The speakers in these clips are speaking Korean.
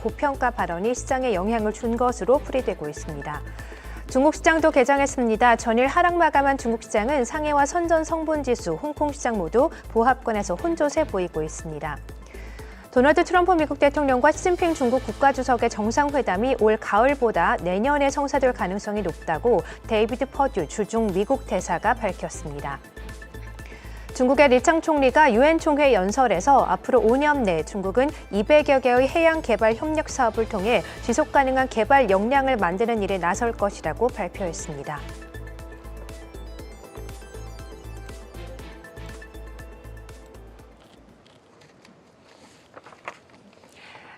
고평가 발언이 시장에 영향을 준 것으로 풀이되고 있습니다. 중국 시장도 개장했습니다. 전일 하락 마감한 중국 시장은 상해와 선전 성분지수, 홍콩 시장 모두 보합권에서 혼조세 보이고 있습니다. 도널드 트럼프 미국 대통령과 시진핑 중국 국가주석의 정상회담이 올 가을보다 내년에 성사될 가능성이 높다고 데이비드 퍼듀 주중 미국 대사가 밝혔습니다. 중국의 리창 총리가 유엔 총회 연설에서 앞으로 5년 내 중국은 200여 개의 해양 개발 협력 사업을 통해 지속 가능한 개발 역량을 만드는 일에 나설 것이라고 발표했습니다.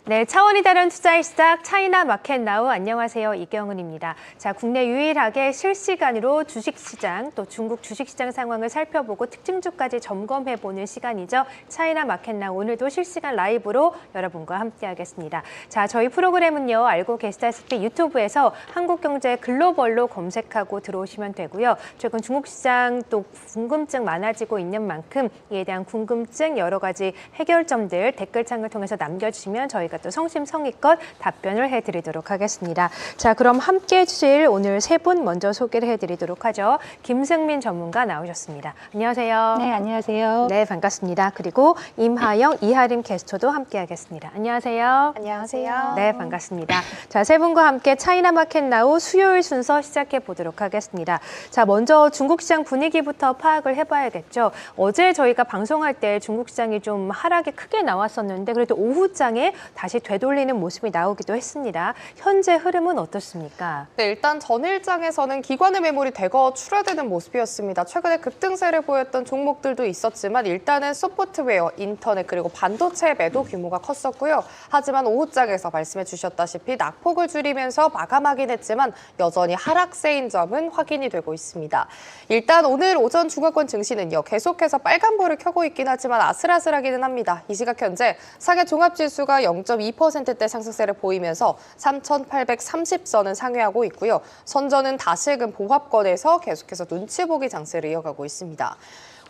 네, 차원이 다른 투자의 시작 차이나 마켓 나우 안녕하세요. 이경은입니다. 자, 국내 유일하게 실시간으로 주식시장 또 중국 주식시장 상황을 살펴보고 특징주까지 점검해보는 시간이죠. 차이나 마켓 나우 오늘도 실시간 라이브로 여러분과 함께하겠습니다. 자, 저희 프로그램은요. 알고 계시다시피 유튜브에서 한국경제 글로벌로 검색하고 들어오시면 되고요. 최근 중국 시장 또 궁금증 많아지고 있는 만큼 이에 대한 궁금증 여러 가지 해결점들 댓글창을 통해서 남겨주시면 저희가 또 성심성의껏 답변을 해드리도록 하겠습니다. 자, 그럼 함께해 주실 오늘 세 분 먼저 소개를 해드리도록 하죠. 김승민 전문가 나오셨습니다. 안녕하세요. 네, 안녕하세요. 네, 반갑습니다. 그리고 임하영, 이하림 캐스터도 함께하겠습니다. 안녕하세요. 안녕하세요. 네, 반갑습니다. 자, 세 분과 함께 차이나 마켓 나우 수요일 순서 시작해 보도록 하겠습니다. 자, 먼저 중국 시장 분위기부터 파악을 해봐야겠죠. 어제 저희가 방송할 때 중국 시장이 좀 하락이 크게 나왔었는데 그래도 오후장에 다시 되돌리는 모습이 나오기도 했습니다. 현재 흐름은 어떻습니까? 네, 일단 전일장에서는 기관의 매물이 대거 출하되는 모습이었습니다. 최근에 급등세를 보였던 종목들도 있었지만 일단은 소프트웨어, 인터넷 그리고 반도체 매도 규모가 컸었고요. 하지만 오후장에서 말씀해 주셨다시피 낙폭을 줄이면서 마감하긴 했지만 여전히 하락세인 점은 확인이 되고 있습니다. 일단 오늘 오전 중화권 증시는요. 계속해서 빨간불을 켜고 있긴 하지만 아슬아슬하기는 합니다. 이 시각 현재 상해 종합지수가 0.2%대 상승세를 보이면서 3,830선은 상회하고 있고요. 선전은 다시금 보합권에서 계속해서 눈치 보기 장세를 이어가고 있습니다.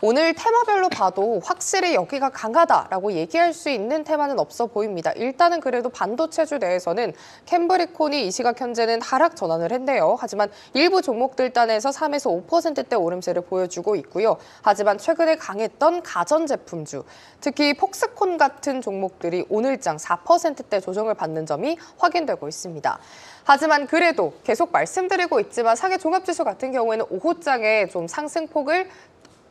오늘 테마별로 봐도 확실히 여기가 강하다라고 얘기할 수 있는 테마는 없어 보입니다. 일단은 그래도 반도체주 내에서는 캠브리콘이 이 시각 현재는 하락 전환을 했네요. 하지만 일부 종목들 단에서 3에서 5%대 오름세를 보여주고 있고요. 하지만 최근에 강했던 가전제품주, 특히 폭스콘 같은 종목들이 오늘장 4%대 조정을 받는 점이 확인되고 있습니다. 하지만 그래도 계속 말씀드리고 있지만 상해 종합지수 같은 경우에는 오후장에 좀 상승폭을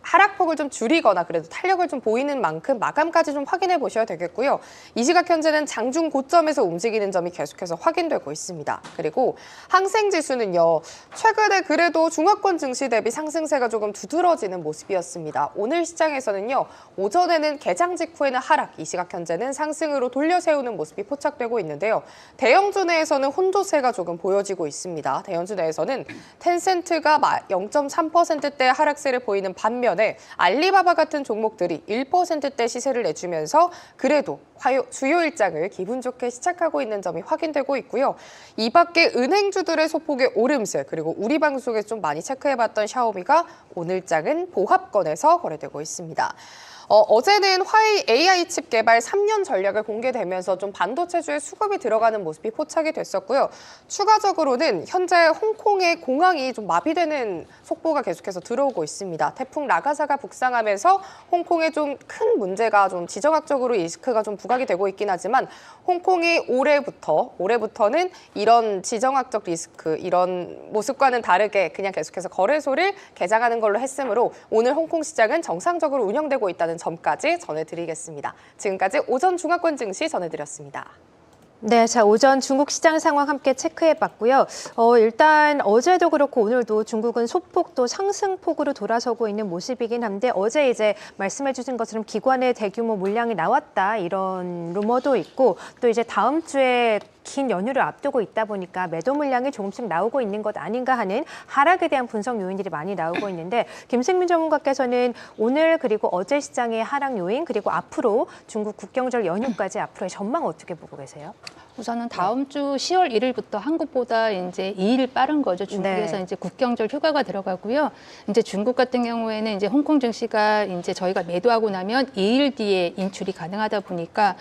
하락폭을 좀 줄이거나 그래도 탄력을 좀 보이는 만큼 마감까지 좀 확인해 보셔야 되겠고요. 이 시각 현재는 장중 고점에서 움직이는 점이 계속해서 확인되고 있습니다. 그리고 항생지수는요. 최근에 그래도 중화권 증시 대비 상승세가 조금 두드러지는 모습이었습니다. 오늘 시장에서는요. 오전에는 개장 직후에는 하락, 이 시각 현재는 상승으로 돌려 세우는 모습이 포착되고 있는데요. 대형주 내에서는 혼조세가 조금 보여지고 있습니다. 대형주 내에서는 텐센트가 0.3%대 하락세를 보이는 반면 알리바바 같은 종목들이 1%대 시세를 내주면서 그래도 주요 일장을 기분 좋게 시작하고 있는 점이 확인되고 있고요. 이 밖에 은행주들의 소폭의 오름세 그리고 우리 방송에서 좀 많이 체크해봤던 샤오미가 오늘장은 보합권에서 거래되고 있습니다. 어제는 화웨이 AI 칩 개발 3년 전략을 공개되면서 좀 반도체주의 수급이 들어가는 모습이 포착이 됐었고요. 추가적으로는 현재 홍콩의 공항이 좀 마비되는 속보가 계속해서 들어오고 있습니다. 태풍 라가사가 북상하면서 홍콩에 좀 큰 문제가 좀 지정학적으로 리스크가 좀 부각이 되고 있긴 하지만 홍콩이 올해부터는 이런 지정학적 리스크, 이런 모습과는 다르게 그냥 계속해서 거래소를 개장하는 걸로 했으므로 오늘 홍콩 시장은 정상적으로 운영되고 있다는 점까지 전해드리겠습니다. 지금까지 오전 중화권 증시 전해드렸습니다. 네, 자 오전 중국 시장 상황 함께 체크해봤고요. 일단 어제도 그렇고 오늘도 중국은 소폭 또 상승폭으로 돌아서고 있는 모습이긴 한데 어제 이제 말씀해주신 것처럼 기관의 대규모 물량이 나왔다 이런 루머도 있고 또 이제 다음 주에 긴 연휴를 앞두고 있다 보니까 매도 물량이 조금씩 나오고 있는 것 아닌가 하는 하락에 대한 분석 요인들이 많이 나오고 있는데 김승민 전문가께서는 오늘 그리고 어제 시장의 하락 요인 그리고 앞으로 중국 국경절 연휴까지 앞으로의 전망 어떻게 보고 계세요? 우선은 다음 주 10월 1일부터 한국보다 이제 2일 빠른 거죠. 중국에서 네. 이제 국경절 휴가가 들어가고요. 이제 중국 같은 경우에는 이제 홍콩 증시가 이제 저희가 매도하고 나면 2일 뒤에 인출이 가능하다 보니까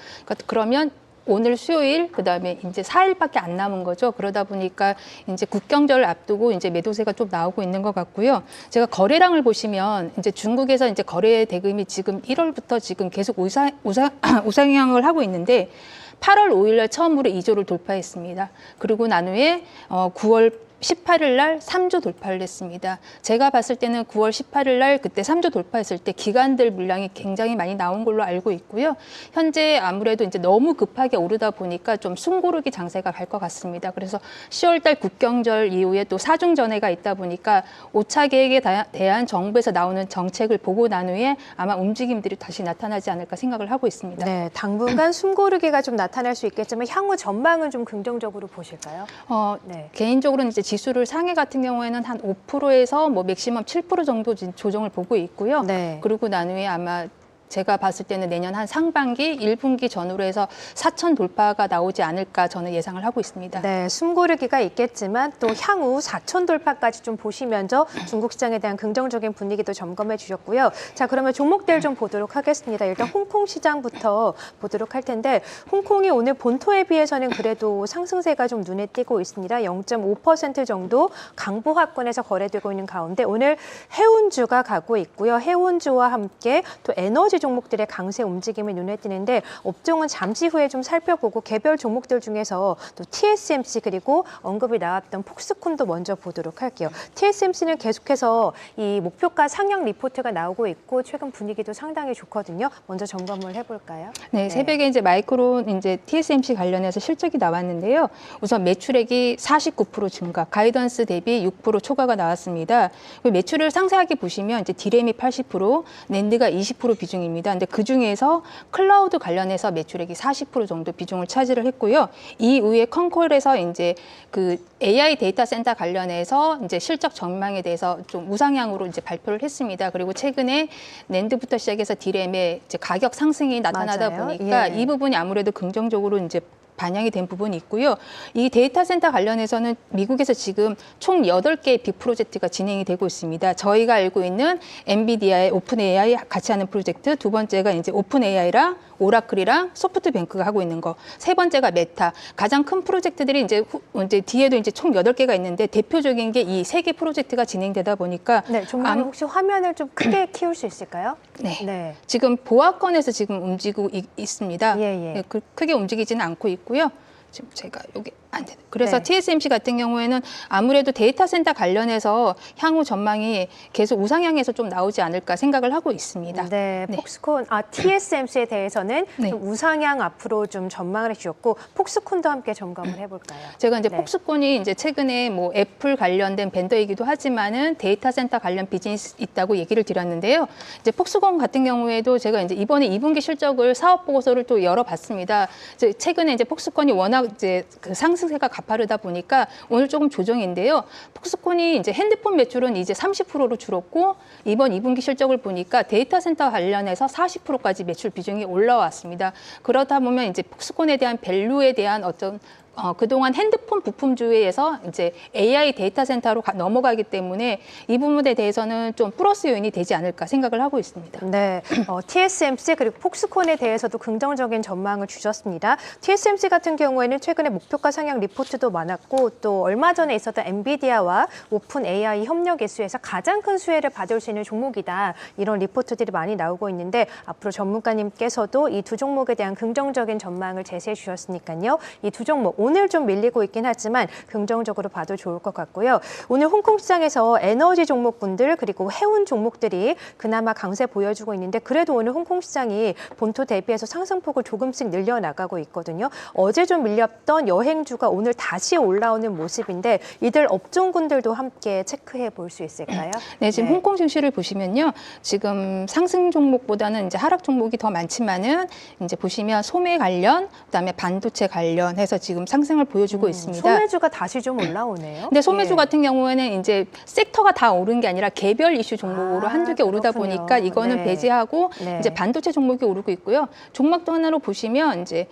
그러면 오늘 수요일, 그다음에 이제 4일밖에 안 남은 거죠. 그러다 보니까 이제 국경절을 앞두고 이제 매도세가 좀 나오고 있는 것 같고요. 제가 거래량을 보시면 이제 중국에서 이제 거래 대금이 지금 1월부터 지금 계속 우상향을 하고 있는데 8월 5일 날 처음으로 2조를 돌파했습니다. 그리고 난 후에 9월 18일 날 3조 돌파를 했습니다. 제가 봤을 때는 9월 18일 날 그때 3조 돌파했을 때 기관들 물량이 굉장히 많이 나온 걸로 알고 있고요. 현재 아무래도 이제 너무 급하게 오르다 보니까 좀 숨고르기 장세가 갈 것 같습니다. 그래서 10월 달 국경절 이후에 또 사중전회가 있다 보니까 5차 계획에 대한 정부에서 나오는 정책을 보고 난 후에 아마 움직임들이 다시 나타나지 않을까 생각을 하고 있습니다. 네, 당분간 숨고르기가 좀 나타날 수 있겠지만 향후 전망은 좀 긍정적으로 보실까요? 네. 개인적으로는 이제 지수를 상해 같은 경우에는 한 5%에서 뭐 맥시멈 7% 정도 조정을 보고 있고요. 네. 그리고 난 후에 아마 제가 봤을 때는 내년 한 상반기 1분기 전후로 해서 4천 돌파가 나오지 않을까 저는 예상을 하고 있습니다. 네, 숨고르기가 있겠지만 또 향후 4천 돌파까지 좀 보시면서 중국 시장에 대한 긍정적인 분위기도 점검해 주셨고요. 자, 그러면 종목들 좀 보도록 하겠습니다. 일단 홍콩 시장부터 보도록 할 텐데 홍콩이 오늘 본토에 비해서는 그래도 상승세가 좀 눈에 띄고 있습니다. 0.5% 정도 강보합권에서 거래되고 있는 가운데 오늘 해운주가 가고 있고요. 해운주와 함께 또 에너지 종목들의 강세 움직임이 눈에 띄는데 업종은 잠시 후에 좀 살펴보고 개별 종목들 중에서 또 TSMC 그리고 언급이 나왔던 폭스콘도 먼저 보도록 할게요. TSMC는 계속해서 이 목표가 상향 리포트가 나오고 있고 최근 분위기도 상당히 좋거든요. 먼저 점검을 해볼까요? 네, 새벽에 이제 마이크론 이제 TSMC 관련해서 실적이 나왔는데요. 우선 매출액이 49% 증가, 가이던스 대비 6% 초과가 나왔습니다. 매출을 상세하게 보시면 이제 디램이 80%, 낸드가 20% 비중입니다. 근데 그 중에서 클라우드 관련해서 매출액이 40% 정도 비중을 차지를 했고요. 이후에 컨콜에서 이제 그 AI 데이터 센터 관련해서 이제 실적 전망에 대해서 좀 우상향으로 이제 발표를 했습니다. 그리고 최근에 낸드부터 시작해서 디램의 이제 가격 상승이 나타나다 맞아요. 보니까 예. 이 부분이 아무래도 긍정적으로 이제 반영이 된 부분이 있고요. 이 데이터 센터 관련해서는 미국에서 지금 총 8개의 빅 프로젝트가 진행이 되고 있습니다. 저희가 알고 있는 엔비디아의 오픈 AI 같이 하는 프로젝트, 두 번째가 이제 오픈 AI랑 오라클이랑 소프트뱅크가 하고 있는 거, 세 번째가 메타. 가장 큰 프로젝트들이 이제 뒤에도 이제 총 8개가 있는데 대표적인 게 이 3개 프로젝트가 진행되다 보니까 네, 종목님 혹시 화면을 좀 크게 키울 수 있을까요? 네. 네. 지금 보합권에서 지금 움직이고 있습니다. 예, 예. 크게 움직이지는 않고 있고요. 지금 제가 여기 안 되네. 그래서 네. TSMC 같은 경우에는 아무래도 데이터 센터 관련해서 향후 전망이 계속 우상향해서 좀 나오지 않을까 생각을 하고 있습니다. 네, 네. 폭스콘, TSMC에 대해서는 네. 좀 우상향 앞으로 좀 전망을 해주셨고 폭스콘도 함께 점검을 해볼까요? 제가 이제 네. 폭스콘이 이제 최근에 뭐 애플 관련된 벤더이기도 하지만은 데이터 센터 관련 비즈니스 있다고 얘기를 드렸는데요. 이제 폭스콘 같은 경우에도 제가 이제 이번에 2분기 실적을 사업 보고서를 또 열어봤습니다. 이제 최근에 이제 폭스콘이 워낙 이제 그 상승세가 가파르다 보니까 오늘 조금 조정인데요. 폭스콘이 이제 핸드폰 매출은 이제 30%로 줄었고 이번 2분기 실적을 보니까 데이터 센터 관련해서 40%까지 매출 비중이 올라왔습니다. 그러다 보면 이제 폭스콘에 대한 밸류에 대한 어떤 그동안 핸드폰 부품주에서 이제 AI 데이터 센터로 넘어가기 때문에 이 부분에 대해서는 좀 플러스 요인이 되지 않을까 생각을 하고 있습니다. 네, TSMC 그리고 폭스콘에 대해서도 긍정적인 전망을 주셨습니다. TSMC 같은 경우에는 최근에 목표가 상향 리포트도 많았고 또 얼마 전에 있었던 엔비디아와 오픈 AI 협력 이슈에서 가장 큰 수혜를 받을 수 있는 종목이다. 이런 리포트들이 많이 나오고 있는데 앞으로 전문가님께서도 이 두 종목에 대한 긍정적인 전망을 제시해 주셨으니까요. 이 두 종목 오늘 좀 밀리고 있긴 하지만 긍정적으로 봐도 좋을 것 같고요. 오늘 홍콩 시장에서 에너지 종목군들 그리고 해운 종목들이 그나마 강세 보여주고 있는데 그래도 오늘 홍콩 시장이 본토 대비해서 상승폭을 조금씩 늘려나가고 있거든요. 어제 좀 밀렸던 여행주가 오늘 다시 올라오는 모습인데 이들 업종군들도 함께 체크해 볼 수 있을까요? 네, 지금 네. 홍콩 증시를 보시면요. 지금 상승 종목보다는 이제 하락 종목이 더 많지만은 이제 보시면 소매 관련, 그다음에 반도체 관련해서 지금 상승을 보여주고 있습니다. 소매주가 다시 좀 올라오네요. 근데 소매주 예. 같은 경우에는 이제 섹터가 다 오른 게 아니라 개별 이슈 종목으로 한두 개 오르다 그렇군요. 보니까 이거는 네. 배제하고 네. 이제 반도체 종목이 오르고 있고요. 종목도 하나로 보시면 이제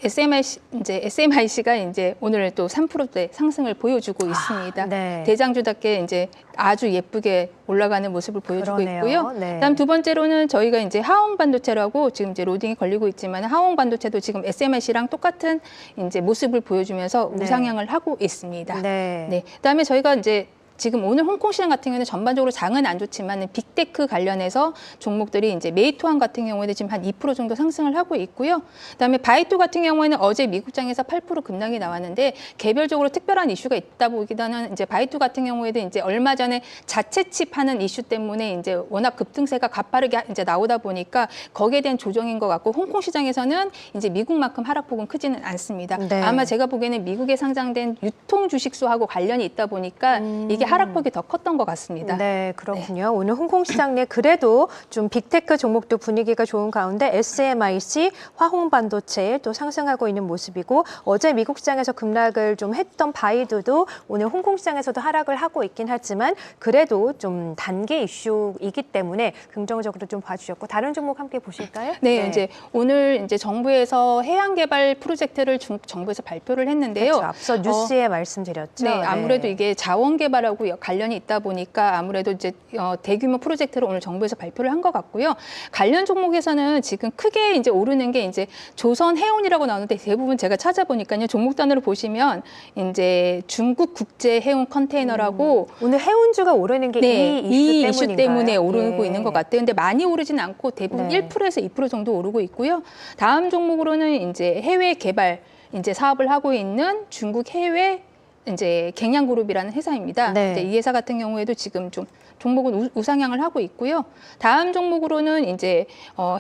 SMIC가 이제 오늘 또 3%대 상승을 보여주고 있습니다. 네. 대장주답게 이제 아주 예쁘게 올라가는 모습을 보여주고 그러네요. 있고요. 네. 그다음 두 번째로는 저희가 이제 하원 반도체라고 지금 이제 로딩이 걸리고 있지만 하원 반도체도 지금 SMIC랑 똑같은 이제 모습을 보여주면서 네. 우상향을 하고 있습니다. 네. 네. 그다음에 저희가 이제 지금 오늘 홍콩 시장 같은 경우는 전반적으로 장은 안 좋지만 빅테크 관련해서 종목들이 이제 메이토항 같은 경우에는 지금 한 2% 정도 상승을 하고 있고요. 그다음에 바이두 같은 경우에는 어제 미국장에서 8% 급락이 나왔는데 개별적으로 특별한 이슈가 있다 보기보다는 이제 바이두 같은 경우에도 이제 얼마 전에 자체 칩 하는 이슈 때문에 이제 워낙 급등세가 가파르게 이제 나오다 보니까 거기에 대한 조정인 것 같고 홍콩 시장에서는 이제 미국만큼 하락폭은 크지는 않습니다. 네. 아마 제가 보기에는 미국에 상장된 유통 주식수하고 관련이 있다 보니까 이게 하락폭이 더 컸던 것 같습니다. 네, 그렇군요. 오늘 홍콩 시장 내 그래도 좀 빅테크 종목도 분위기가 좋은 가운데 SMIC, 화홍 반도체 또 상승하고 있는 모습이고 어제 미국 시장에서 급락을 좀 했던 바이두도 오늘 홍콩 시장에서도 하락을 하고 있긴 하지만 그래도 좀 단기 이슈이기 때문에 긍정적으로 좀 봐주셨고 다른 종목 함께 보실까요? 네, 이제 오늘 이제 정부에서 해양 개발 프로젝트를 정부에서 발표를 했는데요. 그렇죠. 앞서 뉴스에 말씀드렸죠. 네, 아무래도 이게 자원 개발하고 관련이 있다 보니까 아무래도 이제 대규모 프로젝트를 오늘 정부에서 발표를 한 것 같고요. 관련 종목에서는 지금 크게 이제 오르는 게 이제 조선 해운이라고 나오는데 대부분 제가 찾아보니까요. 종목 단으로 보시면 이제 중국 국제 해운 컨테이너라고 오늘 해운주가 오르는 게 네, 이 이 이슈 이슈 때문에 오르고 예. 있는 것 같아요. 근데 많이 오르진 않고 대부분 네. 1%에서 2% 정도 오르고 있고요. 다음 종목으로는 이제 해외 개발 이제 사업을 하고 있는 중국 해외 이제 갱양그룹이라는 회사입니다. 네. 이제 이 회사 같은 경우에도 지금 좀 종목은 우상향을 하고 있고요. 다음 종목으로는 이제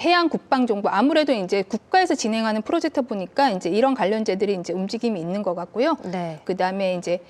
해양 국방 정보 아무래도 이제 국가에서 진행하는 프로젝트 보니까 이제 이런 관련제들이 이제 움직임이 있는 것 같고요. 네. 그다음에 이제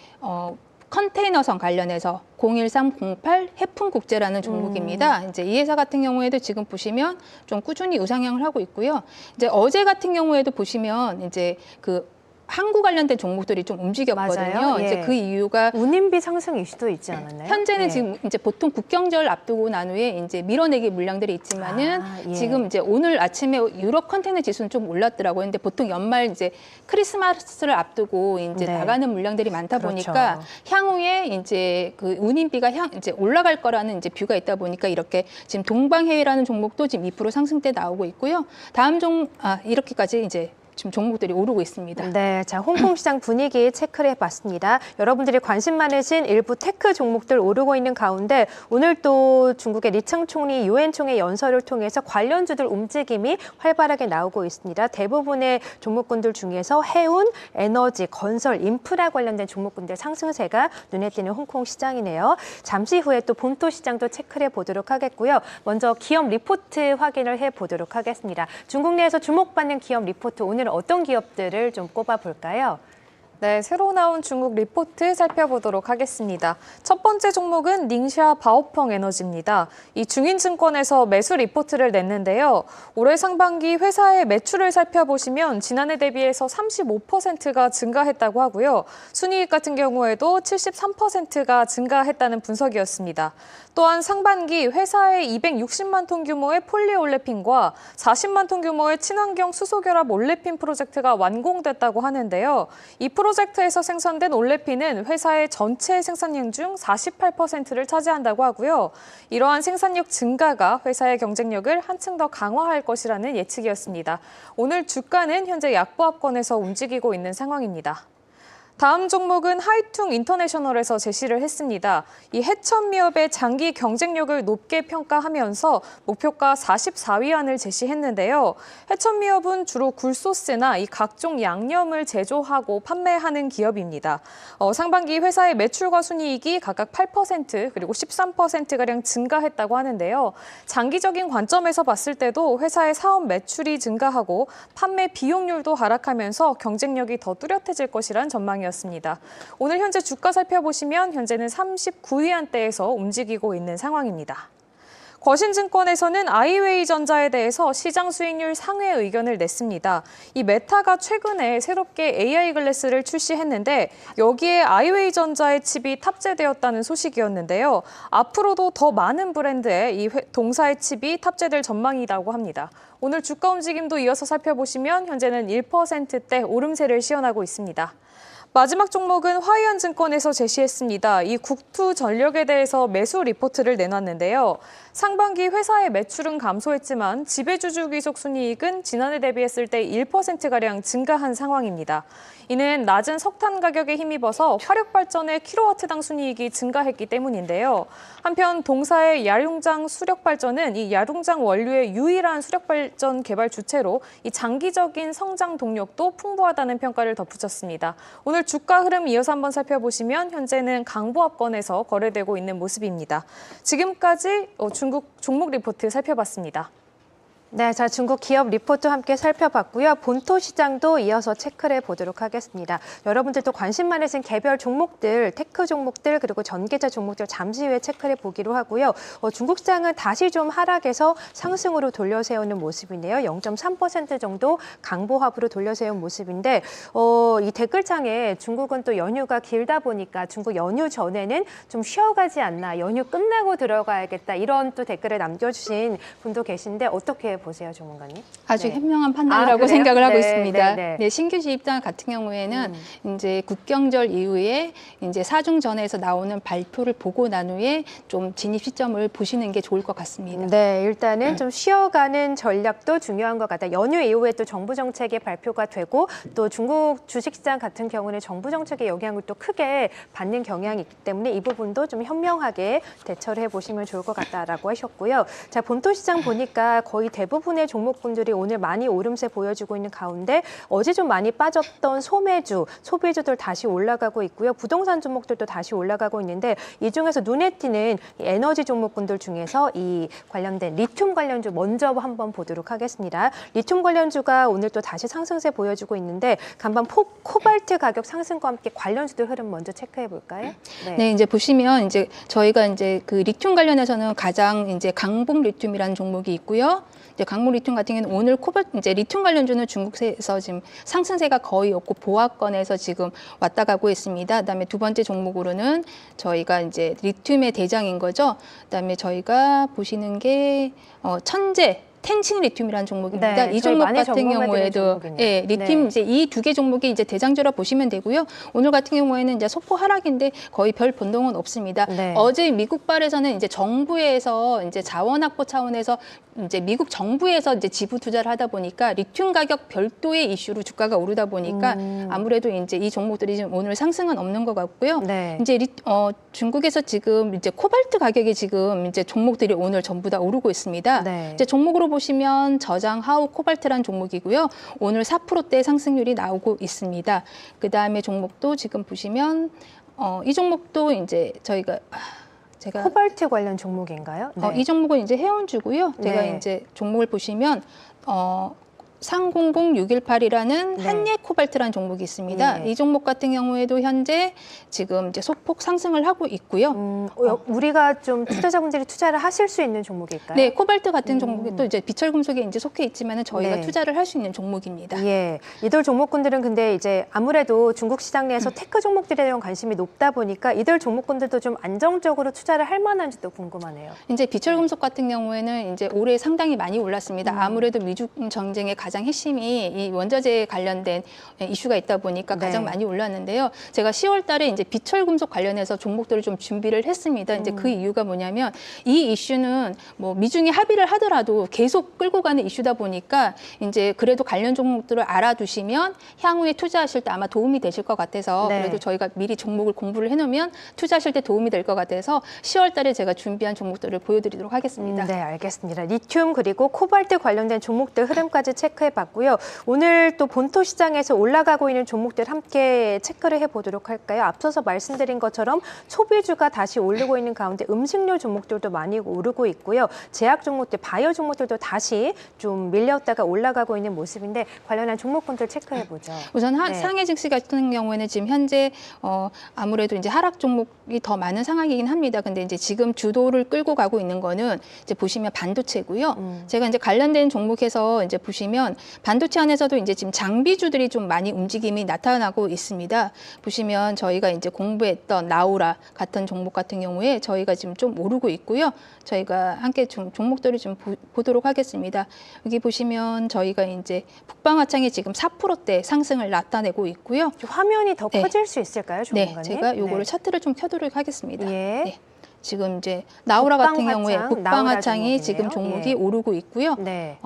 컨테이너선 관련해서 01308 해풍국제라는 종목입니다. 이제 이 회사 같은 경우에도 지금 보시면 좀 꾸준히 우상향을 하고 있고요. 이제 어제 같은 경우에도 보시면 이제 그 항구 관련된 종목들이 좀 움직였거든요. 맞아요. 예. 이제 그 이유가 운임비 상승 이슈도 있지 않았나요? 현재는 예. 지금 이제 보통 국경절 앞두고 난 후에 이제 밀어내기 물량들이 있지만은 예. 지금 이제 오늘 아침에 유럽 컨테이너 지수는 좀 올랐더라고요. 근데 보통 연말 이제 크리스마스를 앞두고 이제 네. 나가는 물량들이 많다 그렇죠. 보니까 향후에 이제 그 운임비가 이제 올라갈 거라는 이제 뷰가 있다 보니까 이렇게 지금 동방해외라는 종목도 지금 2% 상승대 나오고 있고요. 다음 이렇게까지 이제 지금 종목들이 오르고 있습니다. 네, 자 홍콩 시장 분위기 체크를 해봤습니다. 여러분들이 관심 많으신 일부 테크 종목들 오르고 있는 가운데 오늘 또 중국의 리창 총리 유엔 총회 연설을 통해서 관련주들 움직임이 활발하게 나오고 있습니다. 대부분의 종목군들 중에서 해운, 에너지, 건설, 인프라 관련된 종목군들 상승세가 눈에 띄는 홍콩 시장이네요. 잠시 후에 또 본토 시장도 체크를 해보도록 하겠고요. 먼저 기업 리포트 확인을 해보도록 하겠습니다. 중국 내에서 주목받는 기업 리포트 오늘 어떤 기업들을 좀 꼽아볼까요? 네, 새로 나온 중국 리포트 살펴보도록 하겠습니다. 첫 번째 종목은 닝샤 바오펑 에너지입니다. 이 중인증권에서 매수 리포트를 냈는데요. 올해 상반기 회사의 매출을 살펴보시면 지난해 대비해서 35%가 증가했다고 하고요. 순이익 같은 경우에도 73%가 증가했다는 분석이었습니다. 또한 상반기 회사의 260만 톤 규모의 폴리올레핀과 40만 톤 규모의 친환경 수소결합 올레핀 프로젝트가 완공됐다고 하는데요. 이 프로젝트에서 생산된 올레핀은 회사의 전체 생산량 중 48%를 차지한다고 하고요. 이러한 생산력 증가가 회사의 경쟁력을 한층 더 강화할 것이라는 예측이었습니다. 오늘 주가는 현재 약보합권에서 움직이고 있는 상황입니다. 다음 종목은 하이퉁 인터내셔널에서 제시를 했습니다. 이 해천미업의 장기 경쟁력을 높게 평가하면서 목표가 44위안을 제시했는데요. 해천미업은 주로 굴소스나 이 각종 양념을 제조하고 판매하는 기업입니다. 상반기 회사의 매출과 순이익이 각각 8% 그리고 13%가량 증가했다고 하는데요. 장기적인 관점에서 봤을 때도 회사의 사업 매출이 증가하고 판매 비용률도 하락하면서 경쟁력이 더 뚜렷해질 것이란 전망이었습니다. 오늘 현재 주가 살펴보시면 현재는 39위안대에서 움직이고 있는 상황입니다. 거신증권에서는 아이웨이전자에 대해서 시장 수익률 상회 의견을 냈습니다. 이 메타가 최근에 새롭게 AI 글래스를 출시했는데 여기에 아이웨이전자의 칩이 탑재되었다는 소식이었는데요. 앞으로도 더 많은 브랜드의 이 동사의 칩이 탑재될 전망이라고 합니다. 오늘 주가 움직임도 이어서 살펴보시면 현재는 1%대 오름세를 시현하고 있습니다. 마지막 종목은 화이안증권에서 제시했습니다. 이 국투전력에 대해서 매수 리포트를 내놨는데요. 상반기 회사의 매출은 감소했지만 지배주주 귀속 순이익은 지난해 대비했을 때 1%가량 증가한 상황입니다. 이는 낮은 석탄 가격에 힘입어서 화력발전의 킬로와트당 순이익이 증가했기 때문인데요. 한편 동사의 야룡장 수력발전은 이 야룡장 원료의 유일한 수력발전 개발 주체로 이 장기적인 성장 동력도 풍부하다는 평가를 덧붙였습니다. 오늘 주가 흐름 이어서 한번 살펴보시면 현재는 강보합권에서 거래되고 있는 모습입니다. 지금까지 중국 종목 리포트 살펴봤습니다. 네, 자, 중국 기업 리포트 함께 살펴봤고요. 본토 시장도 이어서 체크를 해보도록 하겠습니다. 여러분들도 관심 많으신 개별 종목들, 테크 종목들, 그리고 전기차 종목들 잠시 후에 체크를 보기로 하고요. 중국 시장은 다시 좀 하락해서 상승으로 돌려세우는 모습인데요. 0.3% 정도 강보합으로 돌려세운 모습인데 이 댓글창에 중국은 또 연휴가 길다 보니까 중국 연휴 전에는 좀 쉬어가지 않나, 연휴 끝나고 들어가야겠다, 이런 또 댓글을 남겨주신 분도 계신데 어떻게 보세요, 전문가님? 아주 네. 현명한 판단이라고 그래요? 생각을 하고 네, 있습니다. 네, 네. 네, 신규 지입장 같은 경우에는 이제 국경절 이후에 이제 사중전에서 나오는 발표를 보고 난 후에 좀 진입 시점을 보시는 게 좋을 것 같습니다. 네, 일단은 좀 쉬어가는 전략도 중요한 것 같아요. 연휴 이후에 또 정부 정책의 발표가 되고 또 중국 주식시장 같은 경우는 정부 정책의 영향을 또 크게 받는 경향이 있기 때문에 이 부분도 좀 현명하게 대처를 해보시면 좋을 것 같다라고 하셨고요. 자, 본토 시장 보니까 거의 대부분의 종목군들이 오늘 많이 오름세 보여주고 있는 가운데 어제 좀 많이 빠졌던 소매주, 소비주들 다시 올라가고 있고요. 부동산 종목들도 다시 올라가고 있는데 이 중에서 눈에 띄는 에너지 종목군들 중에서 이 관련된 리튬 관련주 먼저 한번 보도록 하겠습니다. 리튬 관련주가 오늘 또 다시 상승세 보여주고 있는데 간밤 코발트 가격 상승과 함께 관련주들 흐름 먼저 체크해 볼까요? 네, 이제 보시면 이제 저희가 이제 그 리튬 관련해서는 가장 이제 강북 리튬이라는 종목이 있고요. 이제 강북 리튬 같은 경우는 오늘 이제 리튬 관련주는 중국에서 지금 상승세가 거의 없고 보합권에서 지금 왔다 가고 있습니다. 그다음에 두 번째 종목으로는 저희가 이제 리튬의 대장인 거죠. 그다음에 저희가 보시는 게 천재 텐신 리튬이라는 종목입니다. 네, 이 저희 종목 많이 같은 점검해드린 경우에도 종목이네요. 예, 리튬 네. 이제 이 두 개 종목이 이제 대장주라 보시면 되고요. 오늘 같은 경우에는 이제 소폭 하락인데 거의 별 변동은 없습니다. 네. 어제 미국발에서는 이제 정부에서 이제 자원 확보 차원에서 이제 미국 정부에서 이제 지분 투자를 하다 보니까 리튬 가격 별도의 이슈로 주가가 오르다 보니까 아무래도 이제 이 종목들이 지금 오늘 상승은 없는 것 같고요. 네. 이제 중국에서 지금 이제 코발트 가격이 지금 이제 종목들이 오늘 전부 다 오르고 있습니다. 네. 이제 종목으로 보시면 저장 하우 코발트라는 종목이고요. 오늘 4%대 상승률이 나오고 있습니다. 그 다음에 종목도 지금 보시면 이 종목도 이제 제가 코발트 관련 종목인가요? 네. 이 종목은 이제 해운주고요. 제가 네. 이제 종목을 보시면 300618이라는 네. 한예 코발트라는 종목이 있습니다. 네. 이 종목 같은 경우에도 현재 지금 이제 소폭 상승을 하고 있고요. 우리가 좀 투자자분들이 투자를 하실 수 있는 종목일까요? 네, 코발트 같은 종목이 또 이제 비철금속에 이제 속해 있지만은 저희가 네. 투자를 할 수 있는 종목입니다. 예, 이들 종목군들은 근데 이제 아무래도 중국 시장 내에서 테크 종목들에 대한 관심이 높다 보니까 이들 종목군들도 좀 안정적으로 투자를 할 만한지도 궁금하네요. 이제 비철금속 같은 경우에는 이제 올해 상당히 많이 올랐습니다. 아무래도 미중 전쟁의 가장 핵심이 이 원자재에 관련된 이슈가 있다 보니까 네. 가장 많이 올랐는데요. 제가 10월 달에 이제 비철금속 관련해서 종목들을 좀 준비를 했습니다. 이제 그 이유가 뭐냐면 이 이슈는 뭐 미중이 합의를 하더라도 계속 끌고 가는 이슈다 보니까 이제 그래도 관련 종목들을 알아두시면 향후에 투자하실 때 아마 도움이 되실 것 같아서 네. 그래도 저희가 미리 종목을 공부를 해놓으면 투자하실 때 도움이 될 것 같아서 10월 달에 제가 준비한 종목들을 보여드리도록 하겠습니다. 네, 알겠습니다. 리튬 그리고 코발트 관련된 종목들 흐름까지 체크해봤고요. 오늘 또 본토 시장에서 올라가고 있는 종목들 함께 체크를 해보도록 할까요? 앞서서 말씀드린 것처럼 소비주가 다시 오르고 있는 가운데 음식료 종목들도 많이 오르고 있고요. 제약 종목들, 바이오 종목들도 다시 좀 밀렸다가 올라가고 있는 모습인데 관련한 종목군들 체크해보죠. 우선 네. 상해 증시 같은 경우에는 지금 현재 아무래도 이제 하락 종목이 더 많은 상황이긴 합니다. 근데 이제 지금 주도를 끌고 가고 있는 거는 이제 보시면 반도체고요. 제가 이제 관련된 종목에서 이제 보시면 보시면 반도체 안에서도 이제 지금 장비주들이 좀 많이 움직임이 나타나고 있습니다. 보시면 저희가 이제 공부했던 나우라 같은 종목 같은 경우에 저희가 지금 좀 오르고 있고요. 저희가 함께 종목들을 좀 보도록 하겠습니다. 여기 보시면 저희가 이제 북방화창이 지금 4%대 상승을 나타내고 있고요. 화면이 더 네. 커질 수 있을까요, 네, 전문가님? 제가 요거를 네. 차트를 좀 켜도록 하겠습니다. 예. 네. 지금 이제 나우라 같은 경우에 북방화창, 북방화창이 나우라 지금 종목이네요. 종목이 예. 오르고 있고요. 네.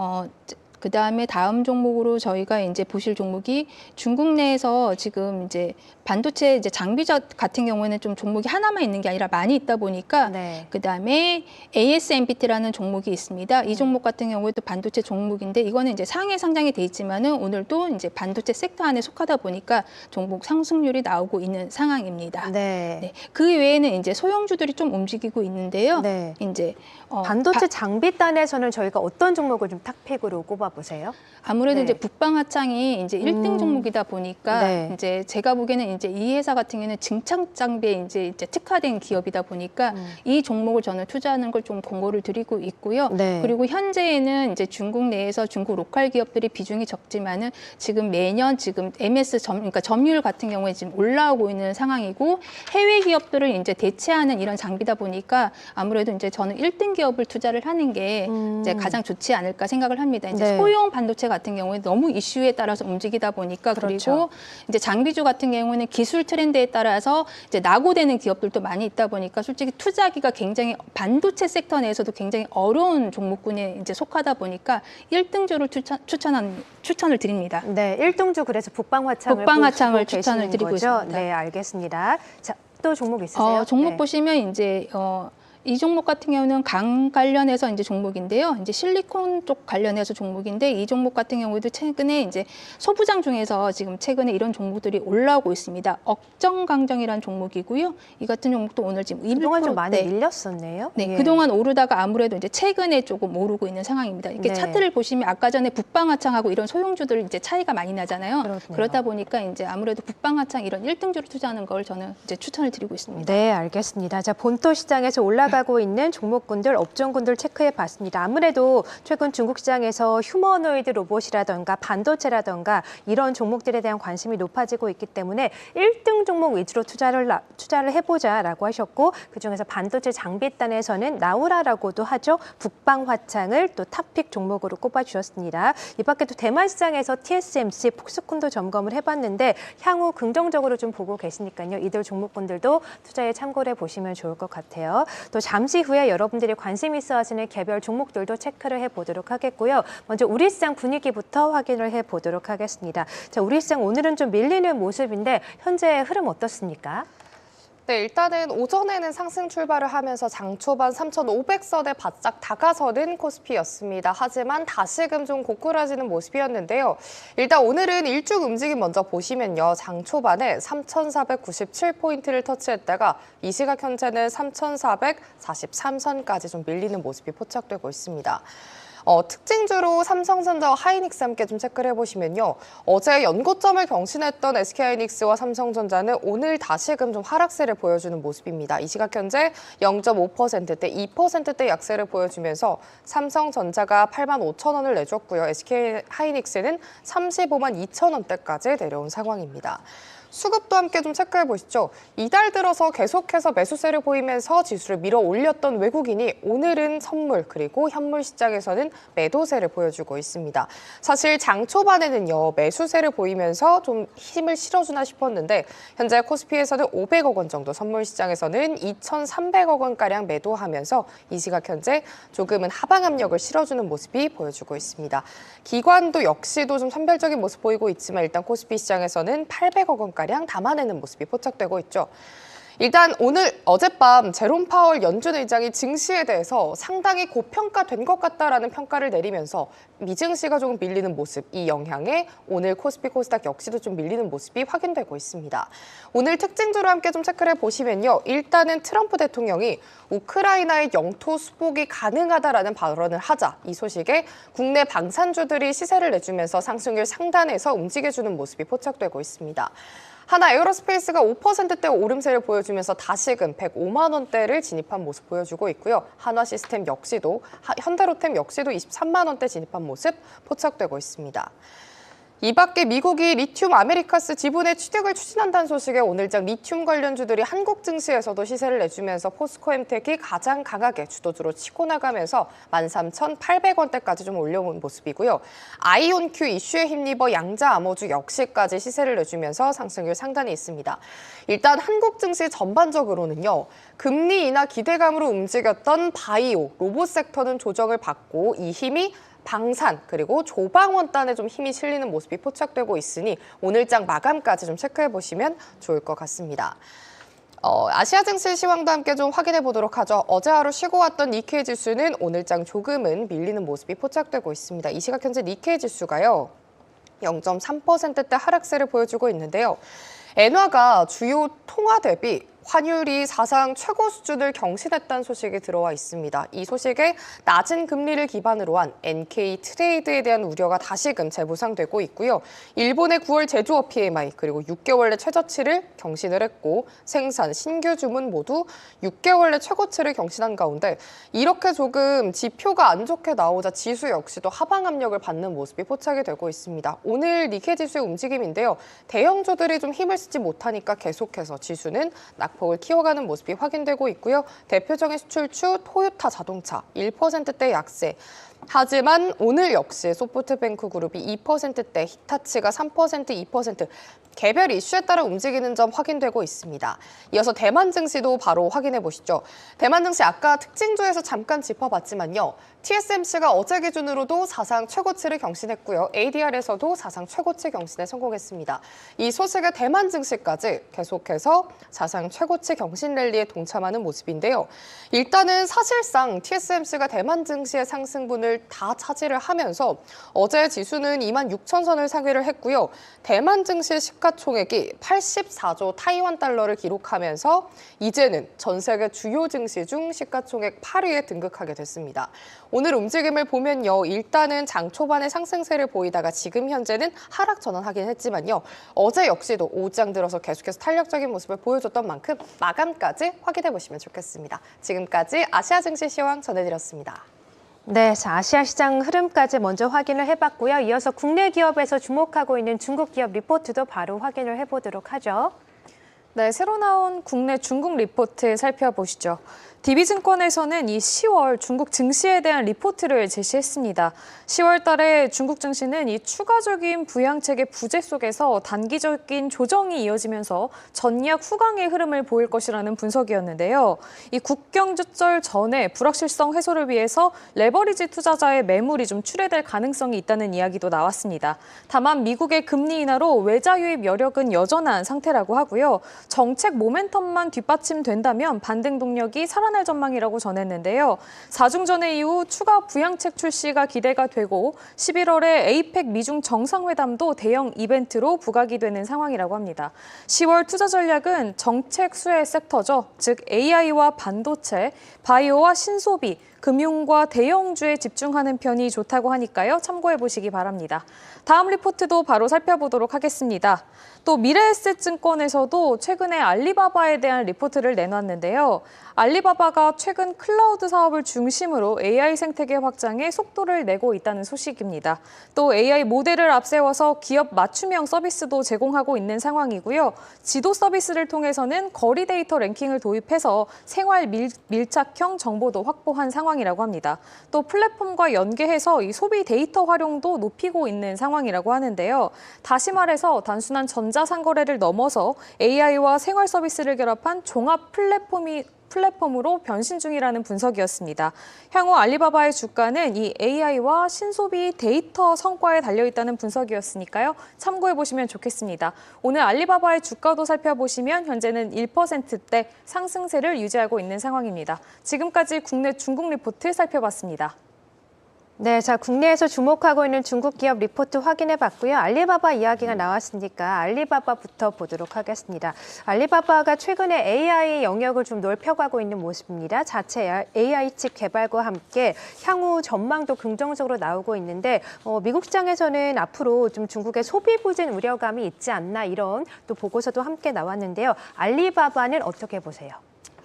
그 다음에 다음 종목으로 저희가 이제 보실 종목이 중국 내에서 지금 이제 반도체 이제 장비자 같은 경우에는 좀 종목이 하나만 있는 게 아니라 많이 있다 보니까 네. 그 다음에 ASMPT라는 종목이 있습니다. 이 종목 같은 경우에도 반도체 종목인데 이거는 이제 상해 상장이 돼 있지만은 오늘도 이제 반도체 섹터 안에 속하다 보니까 종목 상승률이 나오고 있는 상황입니다. 네. 네. 그 외에는 이제 소형주들이 좀 움직이고 있는데요. 네. 이제 반도체 장비단에서는 저희가 어떤 종목을 좀 탑픽으로 꼽아보세요? 아무래도 네. 이제 북방화창이 이제 1등 종목이다 보니까 네. 이제 제가 보기에는 이제 이 회사 같은 경우는 증착 장비에 이제 특화된 기업이다 보니까 이 종목을 저는 투자하는 걸 좀 권고를 드리고 있고요. 네. 그리고 현재에는 이제 중국 내에서 중국 로컬 기업들이 비중이 적지만은 지금 매년 지금 MS 그러니까 점유율 같은 경우에 지금 올라오고 있는 상황이고 해외 기업들을 이제 대체하는 이런 장비다 보니까 아무래도 이제 저는 1등 기업을 투자를 하는 게 이제 가장 좋지 않을까 생각을 합니다. 이제 네. 소형 반도체 같은 경우에 너무 이슈에 따라서 움직이다 보니까 그렇죠. 그리고 이제 장비주 같은 경우는 기술 트렌드에 따라서 이제 낙오되는 기업들도 많이 있다 보니까 솔직히 투자하기가 굉장히 반도체 섹터 내에서도 굉장히 어려운 종목군에 이제 속하다 보니까 1등주를 추천을 드립니다. 네, 1등주 그래서 북방화창을 북방화창을 보고 추천을 계시는 드리고 거죠? 있습니다. 네, 알겠습니다. 자, 또 종목 있으세요? 종목 네. 보시면 이제 이 종목 같은 경우는 강 관련해서 이제 종목인데요. 이제 실리콘 쪽 관련해서 종목인데 이 종목 같은 경우에도 최근에 이제 소부장 중에서 지금 최근에 이런 종목들이 올라오고 있습니다. 억정강정이라는 종목이고요. 이 같은 종목도 오늘 지금 1%대 그동안 좀 많이 밀렸었네요. 네, 예. 그동안 오르다가 아무래도 이제 최근에 조금 오르고 있는 상황입니다. 이렇게 네. 차트를 보시면 아까 전에 북방화창하고 이런 소형주들 이제 차이가 많이 나잖아요. 그렇네요. 그러다 보니까 이제 아무래도 북방화창 이런 1등주를 투자하는 걸 저는 이제 추천을 드리고 있습니다. 네, 알겠습니다. 자, 본토 시장에서 올라가고 있는 종목군들, 업종군들 체크해 봤습니다. 아무래도 최근 중국 시장에서 휴머노이드 로봇이라던가 반도체라던가 이런 종목들에 대한 관심이 높아지고 있기 때문에 1등 종목 위주로 투자를 해보자라고 하셨고 그중에서 반도체 장비단에서는 나우라라고도 하죠. 북방화창을 또 탑픽 종목으로 꼽아주셨습니다. 이 밖에 또 대만 시장에서 TSMC, 폭스콘도 점검을 해봤는데 향후 긍정적으로 좀 보고 계시니까요. 이들 종목군들도 투자에 참고를 해보시면 좋을 것 같아요. 또 잠시 후에 여러분들이 관심 있어 하시는 개별 종목들도 체크를 해보도록 하겠고요. 먼저 우리 시장 분위기부터 확인을 해보도록 하겠습니다. 자, 우리 시장 오늘은 좀 밀리는 모습인데 현재 흐름 어떻습니까? 네, 일단은 오전에는 상승 출발을 하면서 장 초반 3,500선에 바짝 다가서는 코스피였습니다. 하지만 다시금 좀 고꾸라지는 모습이었는데요. 일단 오늘은 일중 움직임 먼저 보시면요. 장 초반에 3,497포인트를 터치했다가 이 시각 현재는 3,443선까지 좀 밀리는 모습이 포착되고 있습니다. 특징주로 삼성전자와 하이닉스 함께 좀 체크를 해보시면요. 어제 연고점을 경신했던 SK하이닉스와 삼성전자는 오늘 다시금 좀 하락세를 보여주는 모습입니다. 이 시각 현재 0.5%대, 2%대 약세를 보여주면서 삼성전자가 85,000원을 내줬고요. SK하이닉스는 35만 2천원대까지 내려온 상황입니다. 수급도 함께 좀 체크해 보시죠. 이달 들어서 계속해서 매수세를 보이면서 지수를 밀어 올렸던 외국인이 오늘은 선물 그리고 현물 시장에서는 매도세를 보여주고 있습니다. 사실 장 초반에는요 매수세를 보이면서 좀 힘을 실어주나 싶었는데 현재 코스피에서는 500억 원 정도, 선물 시장에서는 2,300억 원가량 매도하면서 이 시각 현재 조금은 하방 압력을 실어주는 모습이 보여주고 있습니다. 기관도 역시도 좀 선별적인 모습 보이고 있지만 일단 코스피 시장에서는 800억 원가량 담아내는 모습이 포착되고 있죠. 일단 어젯밤 제롬 파월 연준 의장이 증시에 대해서 상당히 고평가된 것 같다라는 평가를 내리면서 미증시가 조금 밀리는 모습, 이 영향에 오늘 코스피 코스닥 역시도 좀 밀리는 모습이 확인되고 있습니다. 오늘 특징주로 함께 좀 체크를 해보시면요. 일단은 트럼프 대통령이 우크라이나의 영토 수복이 가능하다라는 발언을 하자 이 소식에 국내 방산주들이 시세를 내주면서 상승률 상단에서 움직여주는 모습이 포착되고 있습니다. 하나 에어로스페이스가 5%대 오름세를 보여주면서 다시금 105만 원대를 진입한 모습 보여주고 있고요. 한화시스템 역시도, 현대로템 역시도 23만 원대 진입한 모습 포착되고 있습니다. 이 밖에 미국이 리튬 아메리카스 지분의 취득을 추진한다는 소식에 오늘장 리튬 관련주들이 한국 증시에서도 시세를 내주면서 포스코엠텍이 가장 강하게 주도주로 치고 나가면서 13,800원대까지 좀 올려온 모습이고요. 아이온큐 이슈에 힘입어 양자 암호주 역시까지 시세를 내주면서 상승률 상단에 있습니다. 일단 한국 증시 전반적으로는요. 금리 인하 기대감으로 움직였던 바이오, 로봇 섹터는 조정을 받고 이 힘이 방산 그리고 조방원단에 좀 힘이 실리는 모습이 포착되고 있으니 오늘장 마감까지 좀 체크해 보시면 좋을 것 같습니다. 아시아 증시 시황도 함께 좀 확인해 보도록 하죠. 어제 하루 쉬고 왔던 니케이 지수는 오늘장 조금은 밀리는 모습이 포착되고 있습니다. 이 시각 현재 니케이 지수가요. 0.3%대 하락세를 보여주고 있는데요. 엔화가 주요 통화 대비 환율이 사상 최고 수준을 경신했다는 소식이 들어와 있습니다. 이 소식에 낮은 금리를 기반으로 한 NK 트레이드에 대한 우려가 다시금 재부상되고 있고요. 일본의 9월 제조업 PMI 그리고 6개월 내 최저치를 경신을 했고 생산, 신규 주문 모두 6개월 내 최고치를 경신한 가운데 이렇게 조금 지표가 안 좋게 나오자 지수 역시도 하방 압력을 받는 모습이 포착이 되고 있습니다. 오늘 니케이 지수의 움직임인데요. 대형주들이 좀 힘을 쓰지 못하니까 계속해서 지수는 낙폭을 키워가는 모습이 확인되고 있고요. 대표적인 수출주 토요타 자동차 1%대 약세. 하지만 오늘 역시 소프트뱅크 그룹이 2%대, 히타치가 3%, 2% 개별 이슈에 따라 움직이는 점 확인되고 있습니다. 이어서 대만 증시도 바로 확인해 보시죠. 대만 증시 아까 특징주에서 잠깐 짚어봤지만요. TSMC가 어제 기준으로도 사상 최고치를 경신했고요. ADR에서도 사상 최고치 경신에 성공했습니다. 이 소식에 대만 증시까지 계속해서 사상 최고치 경신 랠리에 동참하는 모습인데요. 일단은 사실상 TSMC가 대만 증시의 상승분을 다 차지를 하면서 어제 지수는 26,000선을 상회를 했고요. 대만 증시의 시가총액이 84조 타이완 달러를 기록하면서 이제는 전 세계 주요 증시 중 시가총액 8위에 등극하게 됐습니다. 오늘 움직임을 보면요. 일단은 장 초반에 상승세를 보이다가 지금 현재는 하락 전환하긴 했지만요. 어제 역시도 오장 들어서 계속해서 탄력적인 모습을 보여줬던 만큼 마감까지 확인해 보시면 좋겠습니다. 지금까지 아시아 증시 시황 전해드렸습니다. 네, 자, 아시아 시장 흐름까지 먼저 확인을 해봤고요. 이어서 국내 기업에서 주목하고 있는 중국 기업 리포트도 바로 확인을 해보도록 하죠. 네, 새로 나온 국내 중국 리포트 살펴보시죠. DB증권에서는 이 10월 중국 증시에 대한 리포트를 제시했습니다. 10월 달에 중국 증시는 이 추가적인 부양책의 부재 속에서 단기적인 조정이 이어지면서 전약 후강의 흐름을 보일 것이라는 분석이었는데요. 이 국경주절 전에 불확실성 해소를 위해서 레버리지 투자자의 매물이 좀 출회될 가능성이 있다는 이야기도 나왔습니다. 다만 미국의 금리 인하로 외자 유입 여력은 여전한 상태라고 하고요. 정책 모멘텀만 뒷받침된다면 반등 동력이 살아날 전망이라고 전했는데요. 4중전회 이후 추가 부양책 출시가 기대가 되고 11월에 에이펙 미중 정상회담도 대형 이벤트로 부각이 되는 상황이라고 합니다. 10월 투자 전략은 정책 수혜 섹터죠. 즉 AI와 반도체, 바이오와 신소비, 금융과 대형주에 집중하는 편이 좋다고 하니까요. 참고해 보시기 바랍니다. 다음 리포트도 바로 살펴보도록 하겠습니다. 또 미래에셋증권에서도 최근에 알리바바에 대한 리포트를 내놨는데요. 알리바바가 최근 클라우드 사업을 중심으로 AI 생태계 확장에 속도를 내고 있다는 소식입니다. 또 AI 모델을 앞세워서 기업 맞춤형 서비스도 제공하고 있는 상황이고요. 지도 서비스를 통해서는 거리 데이터 랭킹을 도입해서 생활 밀착형 정보도 확보한 상황이라고 합니다. 또 플랫폼과 연계해서 이 소비 데이터 활용도 높이고 있는 상황이라고 하는데요. 다시 말해서 단순한 전자상거래를 넘어서 AI와 생활 서비스를 결합한 종합 플랫폼으로 변신 중이라는 분석이었습니다. 향후 알리바바의 주가는 이 AI와 신소비 데이터 성과에 달려있다는 분석이었으니까요. 참고해보시면 좋겠습니다. 오늘 알리바바의 주가도 살펴보시면 현재는 1%대 상승세를 유지하고 있는 상황입니다. 지금까지 국내 중국 리포트 살펴봤습니다. 네, 자 국내에서 주목하고 있는 중국 기업 리포트 확인해 봤고요. 알리바바 이야기가 나왔으니까 알리바바부터 보도록 하겠습니다. 알리바바가 최근에 AI 영역을 좀 넓혀가고 있는 모습입니다. 자체 AI 칩 개발과 함께 향후 전망도 긍정적으로 나오고 있는데 미국 시장에서는 앞으로 좀 중국의 소비 부진 우려감이 있지 않나 이런 또 보고서도 함께 나왔는데요. 알리바바는 어떻게 보세요?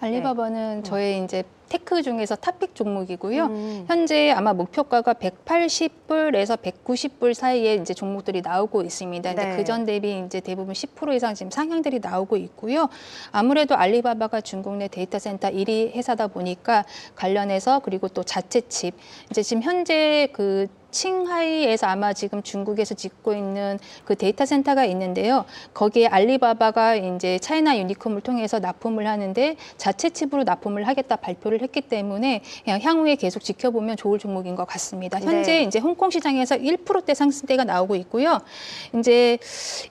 알리바바는 저의 이제 테크 중에서 탑픽 종목이고요. 현재 아마 목표가가 180불에서 190불 사이에 이제 종목들이 나오고 있습니다. 근데 네. 그전 대비 이제 대부분 10% 이상 지금 상향들이 나오고 있고요. 아무래도 알리바바가 중국 내 데이터 센터 1위 회사다 보니까 관련해서 그리고 또 자체 칩 이제 지금 현재 그 칭하이에서 아마 지금 중국에서 짓고 있는 그 데이터 센터가 있는데요. 거기에 알리바바가 이제 차이나 유니콤을 통해서 납품을 하는데 자체 칩으로 납품을 하겠다 발표를 했기 때문에 그냥 향후에 계속 지켜보면 좋을 종목인 것 같습니다. 현재 네. 이제 홍콩 시장에서 1%대 상승대가 나오고 있고요. 이제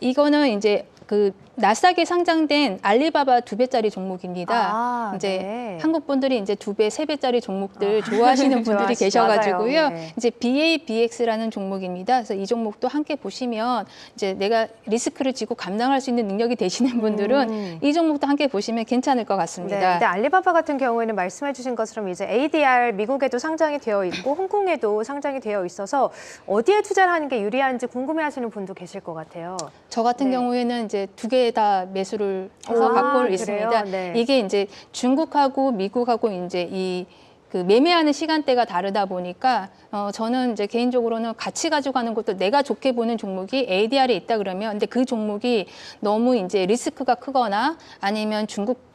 이거는 이제 그 나스닥에 상장된 알리바바 2배짜리 종목입니다. 아, 이제 네. 한국 분들이 이제 2배, 3배짜리 종목들 좋아하시는 분들이 계셔가지고요. 맞아요. 네. 이제 BABX라는 종목입니다. 그래서 이 종목도 함께 보시면 이제 내가 리스크를 지고 감당할 수 있는 능력이 되시는 분들은 이 종목도 함께 보시면 괜찮을 것 네, 같습니다. 근데 알리바바 같은 경우에는 말씀해주신 것처럼 이제 ADR 미국에도 상장이 되어 있고 홍콩에도 상장이 되어 있어서 어디에 투자를 하는 게 유리한지 궁금해하시는 분도 계실 것 같아요. 저 같은 네. 경우에는 이제 2개 다 매수를 해서 아, 갖고 그래요? 있습니다. 네. 이게 이제 중국하고 미국하고 이제 이 그 매매하는 시간대가 다르다 보니까 저는 이제 개인적으로는 같이 가져가는 것도 내가 좋게 보는 종목이 ADR에 있다 그러면 근데 그 종목이 너무 이제 리스크가 크거나 아니면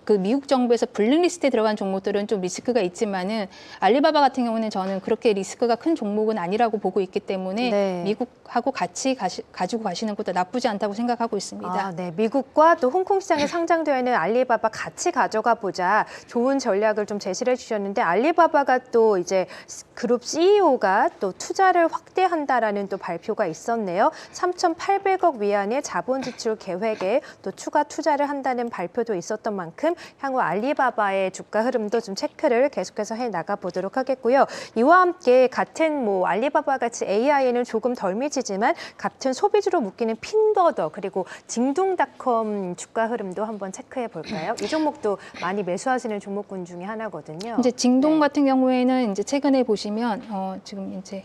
그 미국 정부에서 블랙리스트에 들어간 종목들은 좀 리스크가 있지만은 알리바바 같은 경우는 저는 그렇게 리스크가 큰 종목은 아니라고 보고 있기 때문에 네. 미국하고 같이 가지고 가시는 것도 나쁘지 않다고 생각하고 있습니다. 아, 네. 미국과 또 홍콩 시장에 상장되어 있는 알리바바 같이 가져가 보자 좋은 전략을 좀 제시를 해주셨는데 알리바바가 또 이제 그룹 CEO가 또 투자를 확대한다라는 또 발표가 있었네요. 3,800억 위안의 자본 지출 계획에 또 추가 투자를 한다는 발표도 있었던 만큼 향후 알리바바의 주가 흐름도 좀 체크를 계속해서 해 나가 보도록 하겠고요. 이와 함께 같은 뭐 알리바바 같이 AI에는 조금 덜 미치지만 같은 소비주로 묶이는 핀버더 그리고 징둥닷컴 주가 흐름도 한번 체크해 볼까요? 이 종목도 많이 매수하시는 종목군 중에 하나거든요. 이제 징동 네. 같은 경우에는 이제 최근에 보시면 지금 이제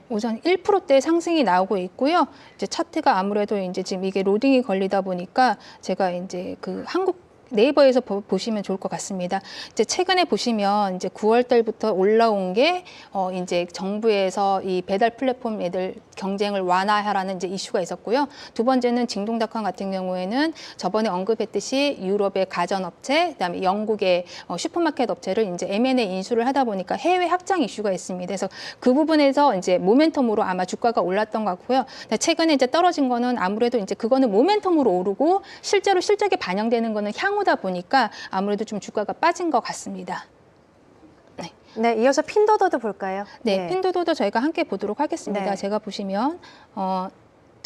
오전 1%대 상승이 나오고 있고요. 이제 차트가 아무래도 이제 지금 이게 로딩이 걸리다 보니까 제가 이제 그 한국 네이버에서 보시면 좋을 것 같습니다. 이제 최근에 보시면 이제 9월 달부터 올라온 게 이제 정부에서 이 배달 플랫폼 애들 경쟁을 완화하라는 이제 이슈가 있었고요. 두 번째는 징동닷컴 같은 경우에는 저번에 언급했듯이 유럽의 가전업체, 그다음에 영국의 슈퍼마켓 업체를 이제 M&A 인수를 하다 보니까 해외 확장 이슈가 있습니다. 그래서 그 부분에서 이제 모멘텀으로 아마 주가가 올랐던 것 같고요. 최근에 이제 떨어진 거는 아무래도 이제 그거는 모멘텀으로 오르고 실제로 실적에 반영되는 거는 향후다 보니까 아무래도 좀 주가가 빠진 것 같습니다. 네, 이어서 핀더더도 볼까요? 네, 핀도도도 저희가 함께 보도록 하겠습니다. 네. 제가 보시면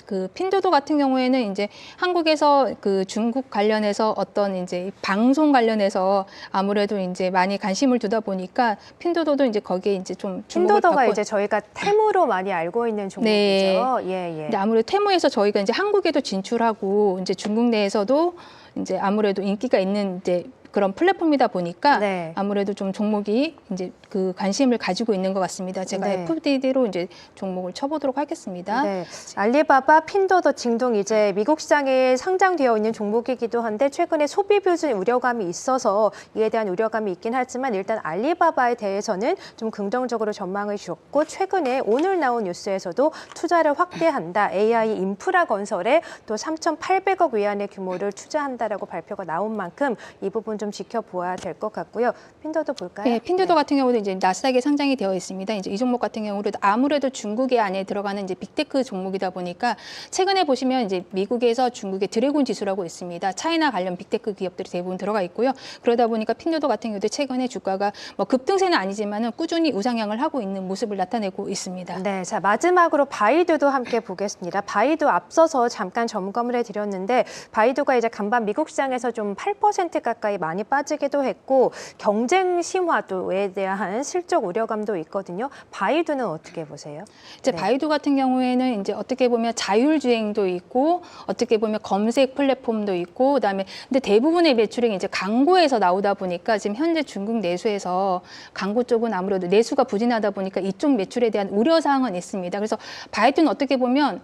그 핀도도 같은 경우에는 이제 한국에서 그 중국 관련해서 어떤 이제 방송 관련해서 아무래도 이제 많이 관심을 두다 보니까 핀도도도 이제 거기에 이제 좀 주목을 핀더더가 받고 이제 저희가 테무로 많이 알고 있는 종목이죠. 네. 예, 예. 근데 아무래도 테무에서 저희가 이제 한국에도 진출하고 이제 중국 내에서도 이제 아무래도 인기가 있는 이제 그런 플랫폼이다 보니까 네. 아무래도 좀 종목이 이제 그 관심을 가지고 있는 것 같습니다. 제가 네. FDD로 이제 종목을 쳐보도록 하겠습니다. 네, 알리바바, 핀도더, 징동 이제 미국 시장에 상장되어 있는 종목이기도 한데 최근에 소비 부진 우려감이 있어서 이에 대한 우려감이 있긴 하지만 일단 알리바바에 대해서는 좀 긍정적으로 전망을 주었고 최근에 오늘 나온 뉴스에서도 투자를 확대한다. AI 인프라 건설에 또 3,800억 위안의 규모를 투자한다라고 발표가 나온 만큼 이 부분 좀 지켜보아야 될 것 같고요. 핀도더 볼까요? 네, 핀도더 같은 경우도 이제 나스닥에 상장이 되어 있습니다. 이제 이 종목 같은 경우도 아무래도 중국의 안에 들어가는 이제 빅테크 종목이다 보니까 최근에 보시면 이제 미국에서 중국의 드래곤 지수라고 있습니다. 차이나 관련 빅테크 기업들이 대부분 들어가 있고요. 그러다 보니까 핀도더 같은 경우도 최근에 주가가 뭐 급등세는 아니지만은 꾸준히 우상향을 하고 있는 모습을 나타내고 있습니다. 네, 자 마지막으로 바이두도 함께 보겠습니다. 바이두 앞서서 잠깐 점검을 해드렸는데 바이두가 이제 간밤 미국 시장에서 좀 8% 가까이 많이 빠지기도 했고 경쟁 심화도에 대한 뚜렷한 실적 우려감도 있거든요. 바이두는 어떻게 보세요? 이제 바이두 같은 경우에는 이제 어떻게 보면 자율주행도 있고 어떻게 보면 검색 플랫폼도 있고 그다음에 근데 대부분의 매출이 이제 광고에서 나오다 보니까 지금 현재 중국 내수에서 광고 쪽은 아무래도 내수가 부진하다 보니까 이쪽 매출에 대한 우려 사항은 있습니다. 그래서 바이두는 어떻게 보면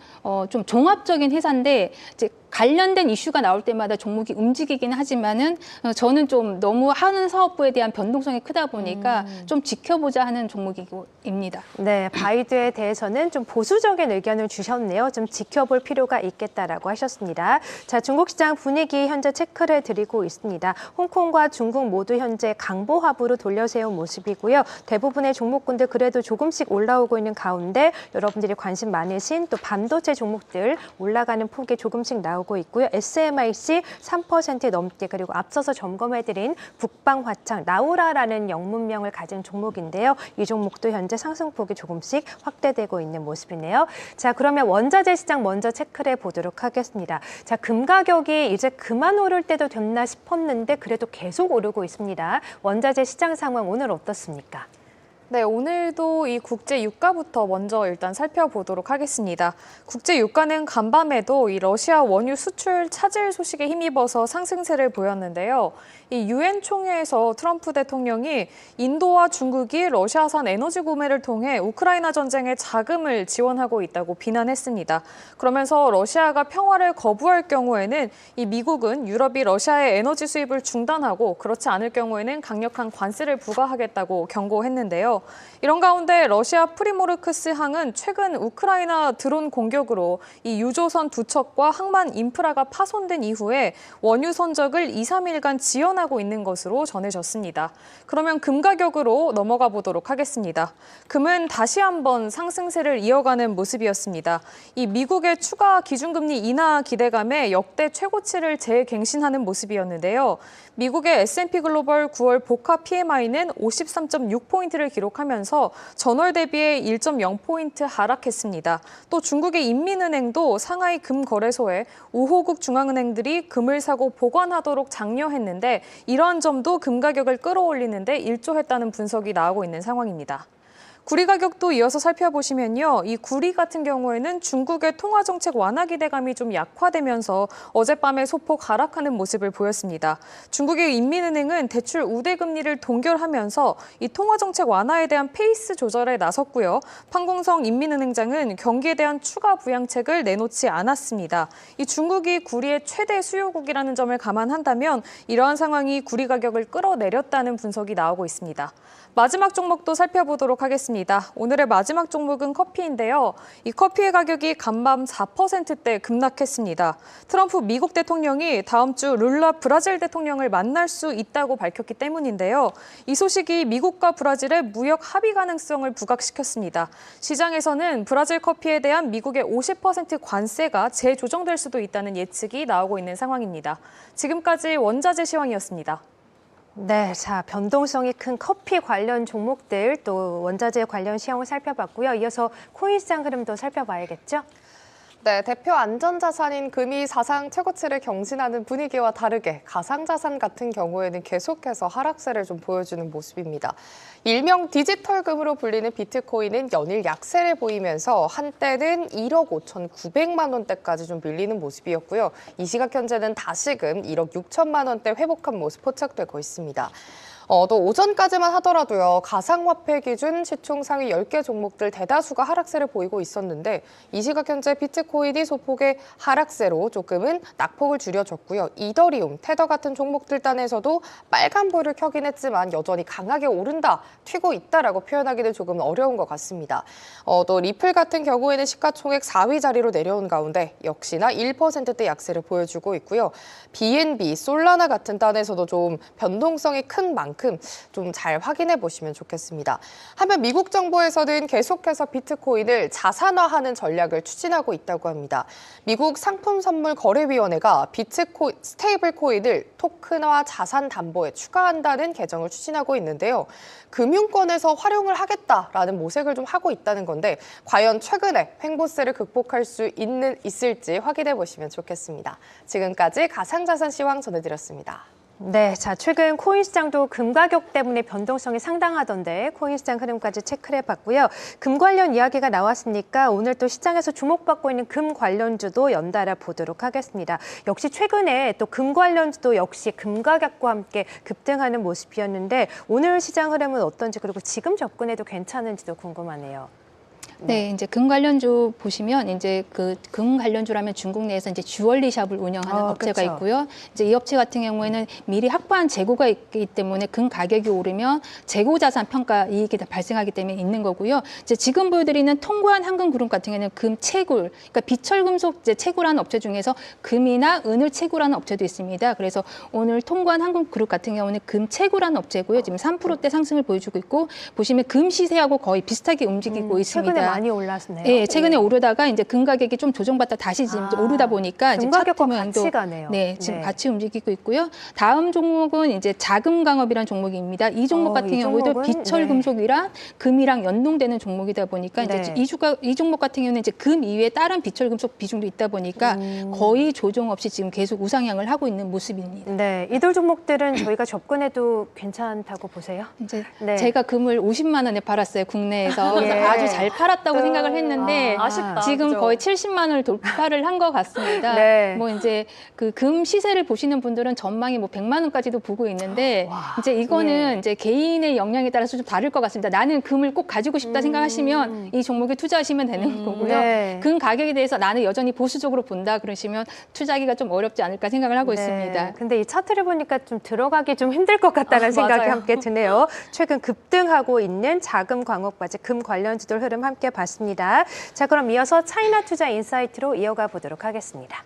좀 종합적인 회사인데 이제 관련된 이슈가 나올 때마다 종목이 움직이긴 하지만은 저는 좀 너무 하는 사업부에 대한 변동성이 크다 보니까 좀 지켜보자 하는 종목입니다. 네, 바이두에 대해서는 좀 보수적인 의견을 주셨네요. 좀 지켜볼 필요가 있겠다라고 하셨습니다. 자, 중국 시장 분위기 현재 체크를 드리고 있습니다. 홍콩과 중국 모두 현재 강보합으로 돌려세운 모습이고요. 대부분의 종목군들 그래도 조금씩 올라오고 있는 가운데 여러분들이 관심 많으신 또 반도체 종목들 올라가는 폭이 조금씩 나오고 있고요. SMIC 3% 넘게 그리고 앞서서 점검해드린 북방화창 나우라라는 영문명을 가진 종목인데요. 이 종목도 현재 상승폭이 조금씩 확대되고 있는 모습이네요. 자, 그러면 원자재 시장 먼저 체크를 해보도록 하겠습니다. 자, 금 가격이 이제 그만 오를 때도 됐나 싶었는데 그래도 계속 오르고 있습니다. 원자재 시장 상황 오늘 어떻습니까? 네, 오늘도 이 국제 유가부터 먼저 일단 살펴보도록 하겠습니다. 국제 유가는 간밤에도 이 러시아 원유 수출 차질 소식에 힘입어서 상승세를 보였는데요. 이 유엔 총회에서 트럼프 대통령이 인도와 중국이 러시아산 에너지 구매를 통해 우크라이나 전쟁에 자금을 지원하고 있다고 비난했습니다. 그러면서 러시아가 평화를 거부할 경우에는 이 미국은 유럽이 러시아의 에너지 수입을 중단하고 그렇지 않을 경우에는 강력한 관세를 부과하겠다고 경고했는데요. 이런 가운데 러시아 프리모르크스 항은 최근 우크라이나 드론 공격으로 이 유조선 두 척과 항만 인프라가 파손된 이후에 원유 선적을 2, 3일간 지연하고 있는 것으로 전해졌습니다. 그러면 금 가격으로 넘어가 보도록 하겠습니다. 금은 다시 한번 상승세를 이어가는 모습이었습니다. 이 미국의 추가 기준금리 인하 기대감에 역대 최고치를 재갱신하는 모습이었는데요. 미국의 S&P 글로벌 9월 복합 PMI는 53.6포인트를 기록하면서 전월 대비해 1.0포인트 하락했습니다. 또 중국의 인민은행도 상하이 금거래소에 우호국 중앙은행들이 금을 사고 보관하도록 장려했는데 이러한 점도 금 가격을 끌어올리는 데 일조했다는 분석이 나오고 있는 상황입니다. 구리 가격도 이어서 살펴보시면요. 이 구리 같은 경우에는 중국의 통화정책 완화 기대감이 좀 약화되면서 어젯밤에 소폭 하락하는 모습을 보였습니다. 중국의 인민은행은 대출 우대 금리를 동결하면서 이 통화정책 완화에 대한 페이스 조절에 나섰고요. 판공성 인민은행장은 경기에 대한 추가 부양책을 내놓지 않았습니다. 이 중국이 구리의 최대 수요국이라는 점을 감안한다면 이러한 상황이 구리 가격을 끌어내렸다는 분석이 나오고 있습니다. 마지막 종목도 살펴보도록 하겠습니다. 오늘의 마지막 종목은 커피인데요. 이 커피의 가격이 간밤 4%대 급락했습니다. 트럼프 미국 대통령이 다음 주 룰라 브라질 대통령을 만날 수 있다고 밝혔기 때문인데요. 이 소식이 미국과 브라질의 무역 합의 가능성을 부각시켰습니다. 시장에서는 브라질 커피에 대한 미국의 50% 관세가 재조정될 수도 있다는 예측이 나오고 있는 상황입니다. 지금까지 원자재 시황이었습니다. 네, 자, 변동성이 큰 커피 관련 종목들 또 원자재 관련 시황을 살펴봤고요. 이어서 코인 시장 흐름도 살펴봐야겠죠? 네, 대표 안전자산인 금이 사상 최고치를 경신하는 분위기와 다르게 가상자산 같은 경우에는 계속해서 하락세를 좀 보여주는 모습입니다. 일명 디지털금으로 불리는 비트코인은 연일 약세를 보이면서 한때는 1억 5,900만 원대까지 좀 밀리는 모습이었고요. 이 시각 현재는 다시금 1억 6천만 원대 회복한 모습 포착되고 있습니다. 또 오전까지만 하더라도요. 가상화폐 기준 시총 상위 10개 종목들 대다수가 하락세를 보이고 있었는데 이 시각 현재 비트코인이 소폭의 하락세로 조금은 낙폭을 줄여줬고요. 이더리움, 테더 같은 종목들 단에서도 빨간불을 켜긴 했지만 여전히 강하게 오른다, 튀고 있다라고 표현하기는 조금 어려운 것 같습니다. 또 리플 같은 경우에는 시가총액 4위 자리로 내려온 가운데 역시나 1%대 약세를 보여주고 있고요. BNB, 솔라나 같은 단에서도 좀 변동성이 큰 만큼 좀 잘 확인해 보시면 좋겠습니다. 한편 미국 정부에서는 계속해서 비트코인을 자산화하는 전략을 추진하고 있다고 합니다. 미국 상품선물거래위원회가 비트코인, 스테이블코인을 토큰화 자산 담보에 추가한다는 개정을 추진하고 있는데요. 금융권에서 활용을 하겠다라는 모색을 좀 하고 있다는 건데 과연 최근에 횡보세를 극복할 수 있을지 확인해 보시면 좋겠습니다. 지금까지 가상자산 시황 전해드렸습니다. 네, 자 최근 코인 시장도 금 가격 때문에 변동성이 상당하던데 코인 시장 흐름까지 체크를 해봤고요. 금 관련 이야기가 나왔으니까 오늘 또 시장에서 주목받고 있는 금 관련주도 연달아 보도록 하겠습니다. 역시 최근에 또 금 관련주도 역시 금 가격과 함께 급등하는 모습이었는데 오늘 시장 흐름은 어떤지 그리고 지금 접근해도 괜찮은지도 궁금하네요. 네, 이제 금 관련주 보시면 이제 그 금 관련주라면 중국 내에서 이제 주얼리샵을 운영하는 업체가 그쵸. 있고요. 이제 이 업체 같은 경우에는 미리 확보한 재고가 있기 때문에 금 가격이 오르면 재고 자산 평가 이익이 다 발생하기 때문에 있는 거고요. 이제 지금 보여드리는 통관 한금그룹 같은 경우에는 금 채굴, 그러니까 비철금속 이제 채굴하는 업체 중에서 금이나 은을 채굴하는 업체도 있습니다. 그래서 오늘 통관 한금그룹 같은 경우는 금 채굴하는 업체고요. 지금 3%대 상승을 보여주고 있고 보시면 금 시세하고 거의 비슷하게 움직이고 있습니다. 최근에 많이 올랐네요. 네, 최근에 오르다가 이제 금 가격이 좀 조정받다 다시 지금 오르다 보니까 금 이제 가격과 차트면도 같이 가네요. 네, 지금 네. 같이 움직이고 있고요. 다음 종목은 이제 자금강업이라는 종목입니다. 이 종목 같은 이 경우도 종목은, 비철금속이랑 금이랑 연동되는 종목이다 보니까 네. 이제 이 종목 같은 경우는 이제 금 이외에 다른 비철금속 비중도 있다 보니까 거의 조정 없이 지금 계속 우상향을 하고 있는 모습입니다. 네, 이들 종목들은 저희가 접근해도 괜찮다고 보세요? 이제 네. 제가 금을 50만 원에 팔았어요, 국내에서. 그래서 예. 아주 잘 팔았다고 생각을 했는데 아쉽다. 지금 그죠? 거의 70만 원을 돌파를 한 것 같습니다. 네. 뭐 이제 그 금 시세를 보시는 분들은 전망이 뭐 100만 원까지도 보고 있는데 이제 이거는 예. 이제 개인의 역량에 따라서 좀 다를 것 같습니다. 나는 금을 꼭 가지고 싶다 생각하시면 이 종목에 투자하시면 되는 거고요. 네. 금 가격에 대해서 나는 여전히 보수적으로 본다 그러시면 투자하기가 좀 어렵지 않을까 생각을 하고 있습니다. 근데 이 차트를 보니까 좀 들어가기 좀 힘들 것 같다는 생각이 맞아요. 함께 드네요. 최근 급등하고 있는 자금 광업과제 금 관련주들 흐름 함께 봤습니다. 자, 그럼 이어서 차이나 투자 인사이트로 이어가 보도록 하겠습니다.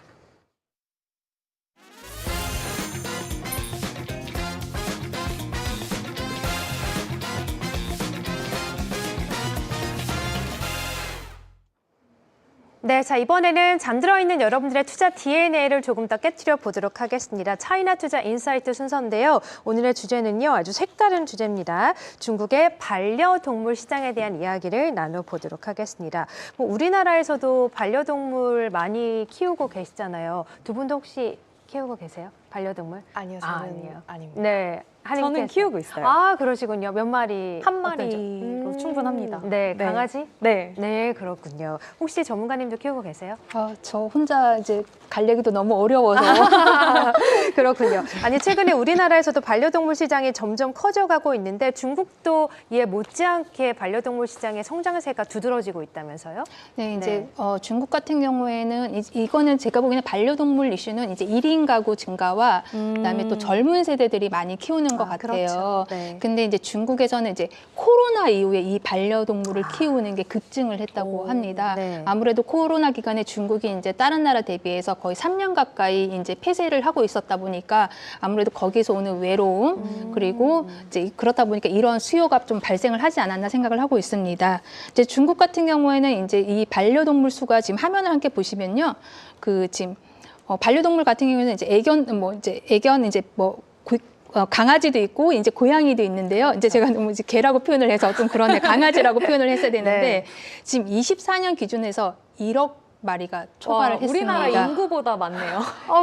네, 자 이번에는 잠들어 있는 여러분들의 투자 DNA를 조금 더 깨트려 보도록 하겠습니다. 차이나 투자 인사이트 순서인데요. 오늘의 주제는요, 아주 색다른 주제입니다. 중국의 반려동물 시장에 대한 이야기를 나눠보도록 하겠습니다. 뭐 우리나라에서도 반려동물 많이 키우고 계시잖아요. 두 분도 혹시 키우고 계세요? 반려동물? 아니요, 아, 저는 아니에요. 아닙니다. 네. 저는 하님께서. 키우고 있어요. 아, 그러시군요. 몇 마리? 한 어떤 마리로 종? 충분합니다. 네, 네. 강아지? 네. 네, 그렇군요. 혹시 전문가님도 키우고 계세요? 저 혼자 이제 가려기도 너무 어려워서 그렇군요. 아니 최근에 우리나라에서도 반려동물 시장이 점점 커져가고 있는데 중국도 이에 못지않게 반려동물 시장의 성장세가 두드러지고 있다면서요? 네, 이제 네. 중국 같은 경우에는 이거는 제가 보기에는 반려동물 이슈는 이제 1인 가구 증가와 그다음에 또 젊은 세대들이 많이 키우는 것 같아요. 그렇죠. 네. 근데 이제 중국에서는 이제 코로나 이후에 이 반려동물을 키우는 게 급증을 했다고 합니다. 네. 아무래도 코로나 기간에 중국이 이제 다른 나라 대비해서 거의 3년 가까이 이제 폐쇄를 하고 있었다 보니까 아무래도 거기서 오는 외로움 그리고 이제 그렇다 보니까 이런 수요가 좀 발생을 하지 않았나 생각을 하고 있습니다. 이제 중국 같은 경우에는 이제 이 반려동물 수가 지금 화면을 함께 보시면요, 그 지금 반려동물 같은 경우에는 이제 애견 이제 강아지도 있고 이제 고양이도 있는데요. 이제 제가 너무 이제 개라고 표현을 해서 좀 그런데 강아지라고 표현을 했어야 되는데 네. 지금 24년 기준에서 1억 마리가 초과를 했습니다. 우리나라 인구보다 많네요.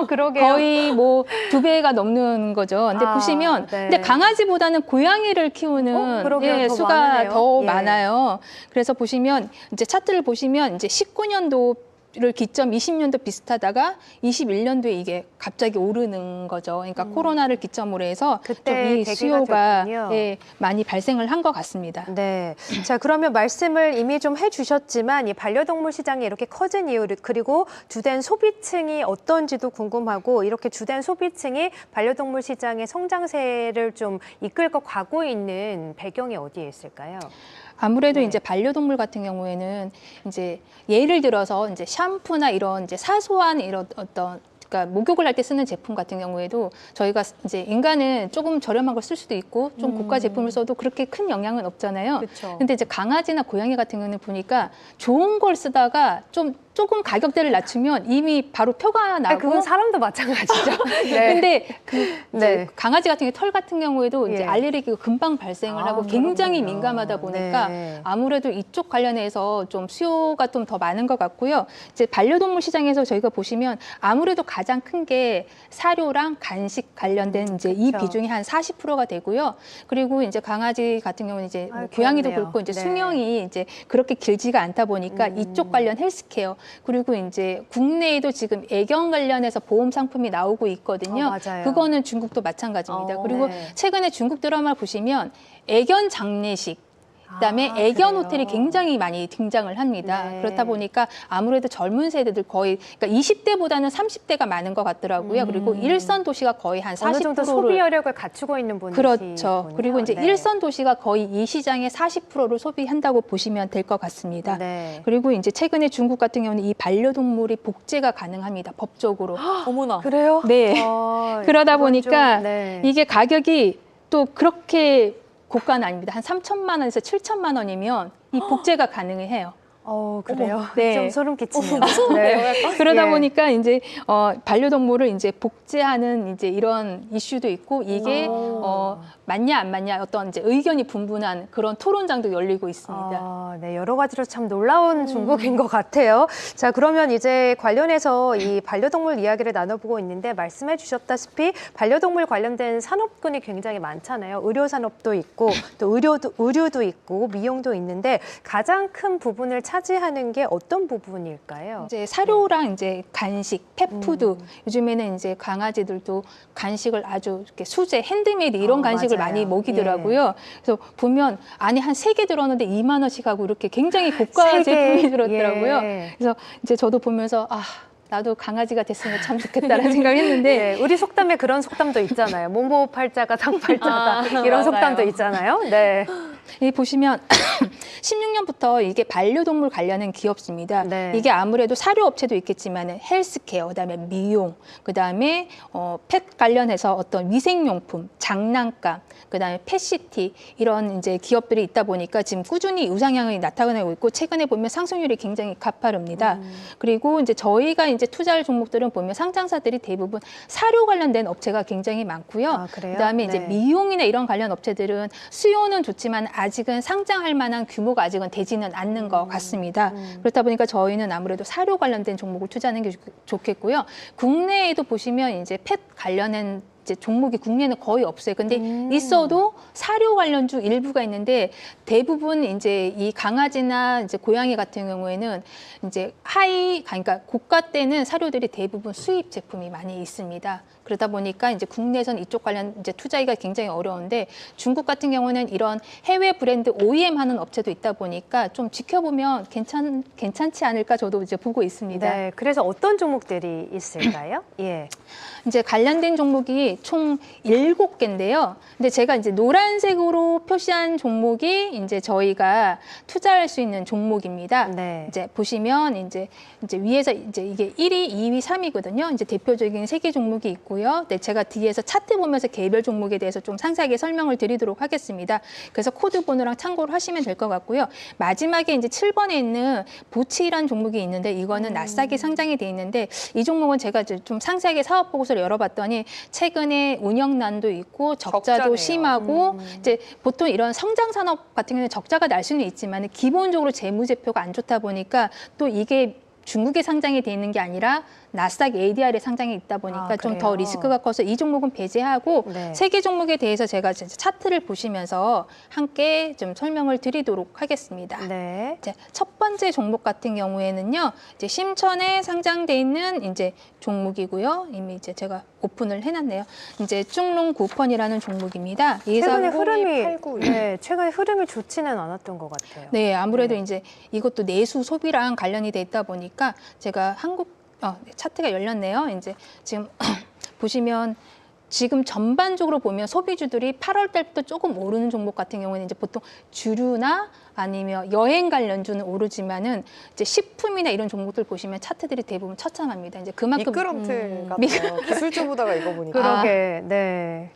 그러게요. 거의 뭐 2배가 넘는 거죠. 근데 아, 보시면 네. 근데 강아지보다는 고양이를 키우는 그러게요. 더 수가 많으네요. 더 예. 많아요. 그래서 보시면 이제 차트를 보시면 이제 19년도 를 기점 20년도 비슷하다가 21년도에 이게 갑자기 오르는 거죠. 그러니까 코로나를 기점으로 해서 그때 좀 이 계기가 수요가 됐군요. 많이 발생을 한 것 같습니다. 네. 자, 그러면 말씀을 이미 좀 해주셨지만 이 반려동물 시장이 이렇게 커진 이유를 그리고 주된 소비층이 어떤지도 궁금하고 이렇게 주된 소비층이 반려동물 시장의 성장세를 좀 이끌고 가고 있는 배경이 어디에 있을까요? 아무래도 네. 이제 반려동물 같은 경우에는 이제 예를 들어서 이제 샴푸나 이런 이제 사소한 이런 어떤 그러니까 목욕을 할 때 쓰는 제품 같은 경우에도 저희가 이제 인간은 조금 저렴한 걸 쓸 수도 있고 좀 고가 제품을 써도 그렇게 큰 영향은 없잖아요. 그쵸. 근데 이제 강아지나 고양이 같은 경우는 보니까 좋은 걸 쓰다가 좀 조금 가격대를 낮추면 이미 바로 표가 나고 그건 사람도 마찬가지죠. 네. 근데 그 이제 네. 강아지 같은 털 같은 경우에도 이제 예. 알레르기가 금방 발생을 아, 하고 굉장히 그렇군요. 민감하다 보니까 네. 아무래도 이쪽 관련해서 좀 수요가 좀 더 많은 것 같고요. 이제 반려동물 시장에서 저희가 보시면 아무래도 가장 큰 게 사료랑 간식 관련된 이제 이 그렇죠. 비중이 한 40%가 되고요. 그리고 이제 강아지 같은 경우는 이제 뭐 아유, 고양이도 귀엽네요. 그렇고 이제 네. 수명이 이제 그렇게 길지가 않다 보니까 이쪽 관련 헬스케어 그리고 이제 국내에도 지금 애견 관련해서 보험 상품이 나오고 있거든요. 맞아요. 그거는 중국도 마찬가지입니다. 그리고 네. 최근에 중국 드라마를 보시면 애견 장례식 그다음에 아, 애견 그래요? 호텔이 굉장히 많이 등장을 합니다. 네. 그렇다 보니까 아무래도 젊은 세대들 거의 그러니까 20대보다는 30대가 많은 것 같더라고요. 그리고 일선 도시가 거의 한 40%를 어느 정도 소비 여력을 갖추고 있는 분이시 그렇죠. 그리고 이제 네. 일선 도시가 거의 이 시장의 40%를 소비한다고 보시면 될 것 같습니다. 네. 그리고 이제 최근에 중국 같은 경우는 이 반려동물이 복제가 가능합니다. 법적으로. 어머나. 그래요? 네. 그러다 이건 보니까 좀, 네. 이게 가격이 또 그렇게 고가는 아닙니다. 한 3천만 원에서 7천만 원이면 이 복제가 가능해요. 그래요? 네. 좀 소름 끼치네요. 그러다 예. 보니까 이제 반려동물을 이제 복제하는 이제 이런 이슈도 있고 이게 맞냐 안 맞냐 어떤 이제 의견이 분분한 그런 토론장도 열리고 있습니다. 네, 여러 가지로 참 놀라운 중국인 것 같아요. 자, 그러면 이제 관련해서 이 반려동물 이야기를 나눠보고 있는데 말씀해 주셨다시피 반려동물 관련된 산업군이 굉장히 많잖아요. 의료 산업도 있고 또 의류도 있고 미용도 있는데 가장 큰 부분을 차지하는 게 어떤 부분일까요? 이제 사료랑 이제 간식, 펫푸드 요즘에는 이제 강아지들도 간식을 아주 이렇게 수제, 핸드메이드 이런 간식을 맞아요. 많이 먹이더라고요. 그래서 보면 안에 한 3개 들었는데 2만 원씩 하고 이렇게 굉장히 고가 세 개? 제품이 들었더라고요. 예. 그래서 이제 저도 보면서 나도 강아지가 됐으면 참 좋겠다라는 생각을 했는데 네, 우리 속담에 그런 속담도 있잖아요. 모모 팔자가 상팔자다 이런 맞아요. 속담도 있잖아요. 네. 이 보시면 16년부터 이게 반려동물 관련한 기업입니다. 네. 이게 아무래도 사료 업체도 있겠지만 헬스케어, 그다음에 미용, 그다음에 펫 관련해서 어떤 위생용품, 장난감, 그다음에 펫시티 이런 이제 기업들이 있다 보니까 지금 꾸준히 우상향이 나타나고 있고 최근에 보면 상승률이 굉장히 가파릅니다. 그리고 이제 저희가 이제 투자할 종목들은 보면 상장사들이 대부분 사료 관련된 업체가 굉장히 많고요. 아, 그래요? 그다음에 이제 네. 미용이나 이런 관련 업체들은 수요는 좋지만 아직은 상장할 만한 규모가 아직은 되지는 않는 것 같습니다. 그렇다 보니까 저희는 아무래도 사료 관련된 종목을 투자하는 게 좋겠고요. 국내에도 보시면 이제 펫 관련된 이제 종목이 국내는 거의 없어요. 근데 있어도 사료 관련주 일부가 있는데 대부분 이제 이 강아지나 이제 고양이 같은 경우에는 이제 그러니까 고가 때는 사료들이 대부분 수입 제품이 많이 있습니다. 그러다 보니까 이제 국내에서는 이쪽 관련 이제 투자하기가 굉장히 어려운데 중국 같은 경우는 이런 해외 브랜드 OEM 하는 업체도 있다 보니까 좀 지켜보면 괜찮지 않을까 저도 이제 보고 있습니다. 네, 그래서 어떤 종목들이 있을까요? 예. 이제 관련된 종목이 총 7개인데요. 근데 제가 이제 노란색으로 표시한 종목이 이제 저희가 투자할 수 있는 종목입니다. 네. 이제 보시면 이제 위에서 이제 이게 1위, 2위, 3위거든요. 이제 대표적인 3개 종목이 있고요. 네, 제가 뒤에서 차트 보면서 개별 종목에 대해서 좀 상세하게 설명을 드리도록 하겠습니다. 그래서 코드 번호랑 참고를 하시면 될 것 같고요. 마지막에 이제 7번에 있는 보치라는 종목이 있는데 이거는 나스닥에 상장이 돼 있는데 이 종목은 제가 좀 상세하게 사업 보고서를 열어봤더니 최근에 운영난도 있고 적자도 적자네요. 심하고 이제 보통 이런 성장 산업 같은 경우는 적자가 날 수는 있지만 기본적으로 재무제표가 안 좋다 보니까 또 이게 중국에 상장이 돼 있는 게 아니라 나스닥 ADR에 상장이 있다 보니까 좀 더 그래요? 리스크가 커서 이 종목은 배제하고 네. 3개 종목에 대해서 제가 진짜 차트를 보시면서 함께 좀 설명을 드리도록 하겠습니다. 네. 이제 첫 번째 종목 같은 경우에는요, 이제 심천에 상장돼 있는 이제 종목이고요. 이미 이제 제가 오픈을 해놨네요. 이제 중롱 구펀이라는 종목입니다. 최근에 예상 흐름이 89. 최근에 흐름이 좋지는 않았던 것 같아요. 네, 아무래도 이제 이것도 내수 소비랑 관련이 돼 있다 보니까 제가 차트가 열렸네요. 이제 지금 보시면 지금 전반적으로 보면 소비주들이 8월 달부터 조금 오르는 종목 같은 경우는 이제 보통 주류나 아니면 여행 관련주는 오르지만은 이제 식품이나 이런 종목들 보시면 차트들이 대부분 처참합니다. 이제 그만큼 미끄럼틀 같아요. 기술주 보다가 이거 보니까. 그러게, 네.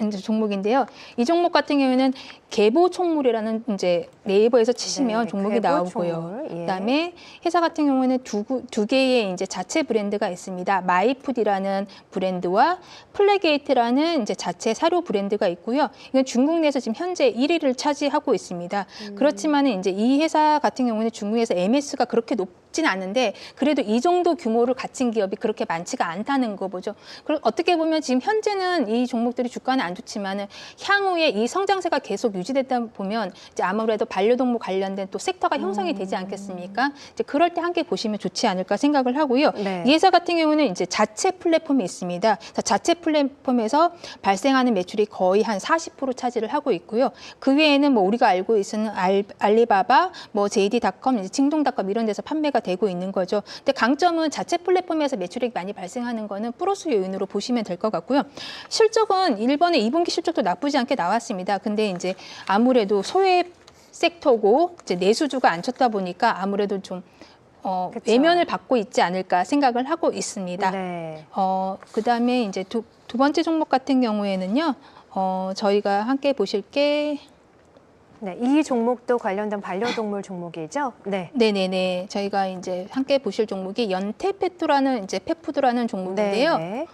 이제 종목인데요. 이 종목 같은 경우에는 개보총물이라는 이제 네이버에서 치시면 네, 종목이 나오고요. 개보총물, 예. 그다음에 회사 같은 경우에는 두 개의 이제 자체 브랜드가 있습니다. 마이푸드라는 브랜드와 플래게이트라는 이제 자체 사료 브랜드가 있고요. 이건 중국 내에서 지금 현재 1위를 차지하고 있습니다. 그렇지만은 이제 이 회사 같은 경우는 중국에서 MS가 그렇게 높진 않은데 그래도 이 정도 규모를 갖춘 기업이 그렇게 많지가 않다는 거죠. 그리고 어떻게 보면 지금 현재는 이 종목들이 주가는 안 좋지만은 향후에 이 성장세가 계속 유지되다 보면 이제 아무래도 반려동물 관련된 또 섹터가 형성이 되지 않겠습니까? 이제 그럴 때 함께 보시면 좋지 않을까 생각을 하고요. 네. 이 회사 같은 경우는 이제 자체 플랫폼이 있습니다. 자체 플랫폼에서 발생하는 매출이 거의 한 40% 차지를 하고 있고요. 그 외에는 뭐 우리가 알고 있는 알리바바, 뭐 JD.com, 이제 징동닷컴 이런 데서 판매가 되고 있는 거죠. 근데 강점은 자체 플랫폼에서 매출액이 많이 발생하는 거는 플러스 요인으로 보시면 될 것 같고요. 실적은 일본의 2분기 실적도 나쁘지 않게 나왔습니다. 근데 이제 아무래도 소외 섹터고 이제 내수주가 안 쳤다 보니까 아무래도 좀 그쵸. 외면을 받고 있지 않을까 생각을 하고 있습니다. 네. 그다음에 이제 두 번째 종목 같은 경우에는요. 저희가 함께 보실 게 네, 이 종목도 관련된 반려동물 종목이죠? 네. 네네네. 저희가 이제 함께 보실 종목이 연태페트라는 이제 펫푸드라는 종목인데요. 네.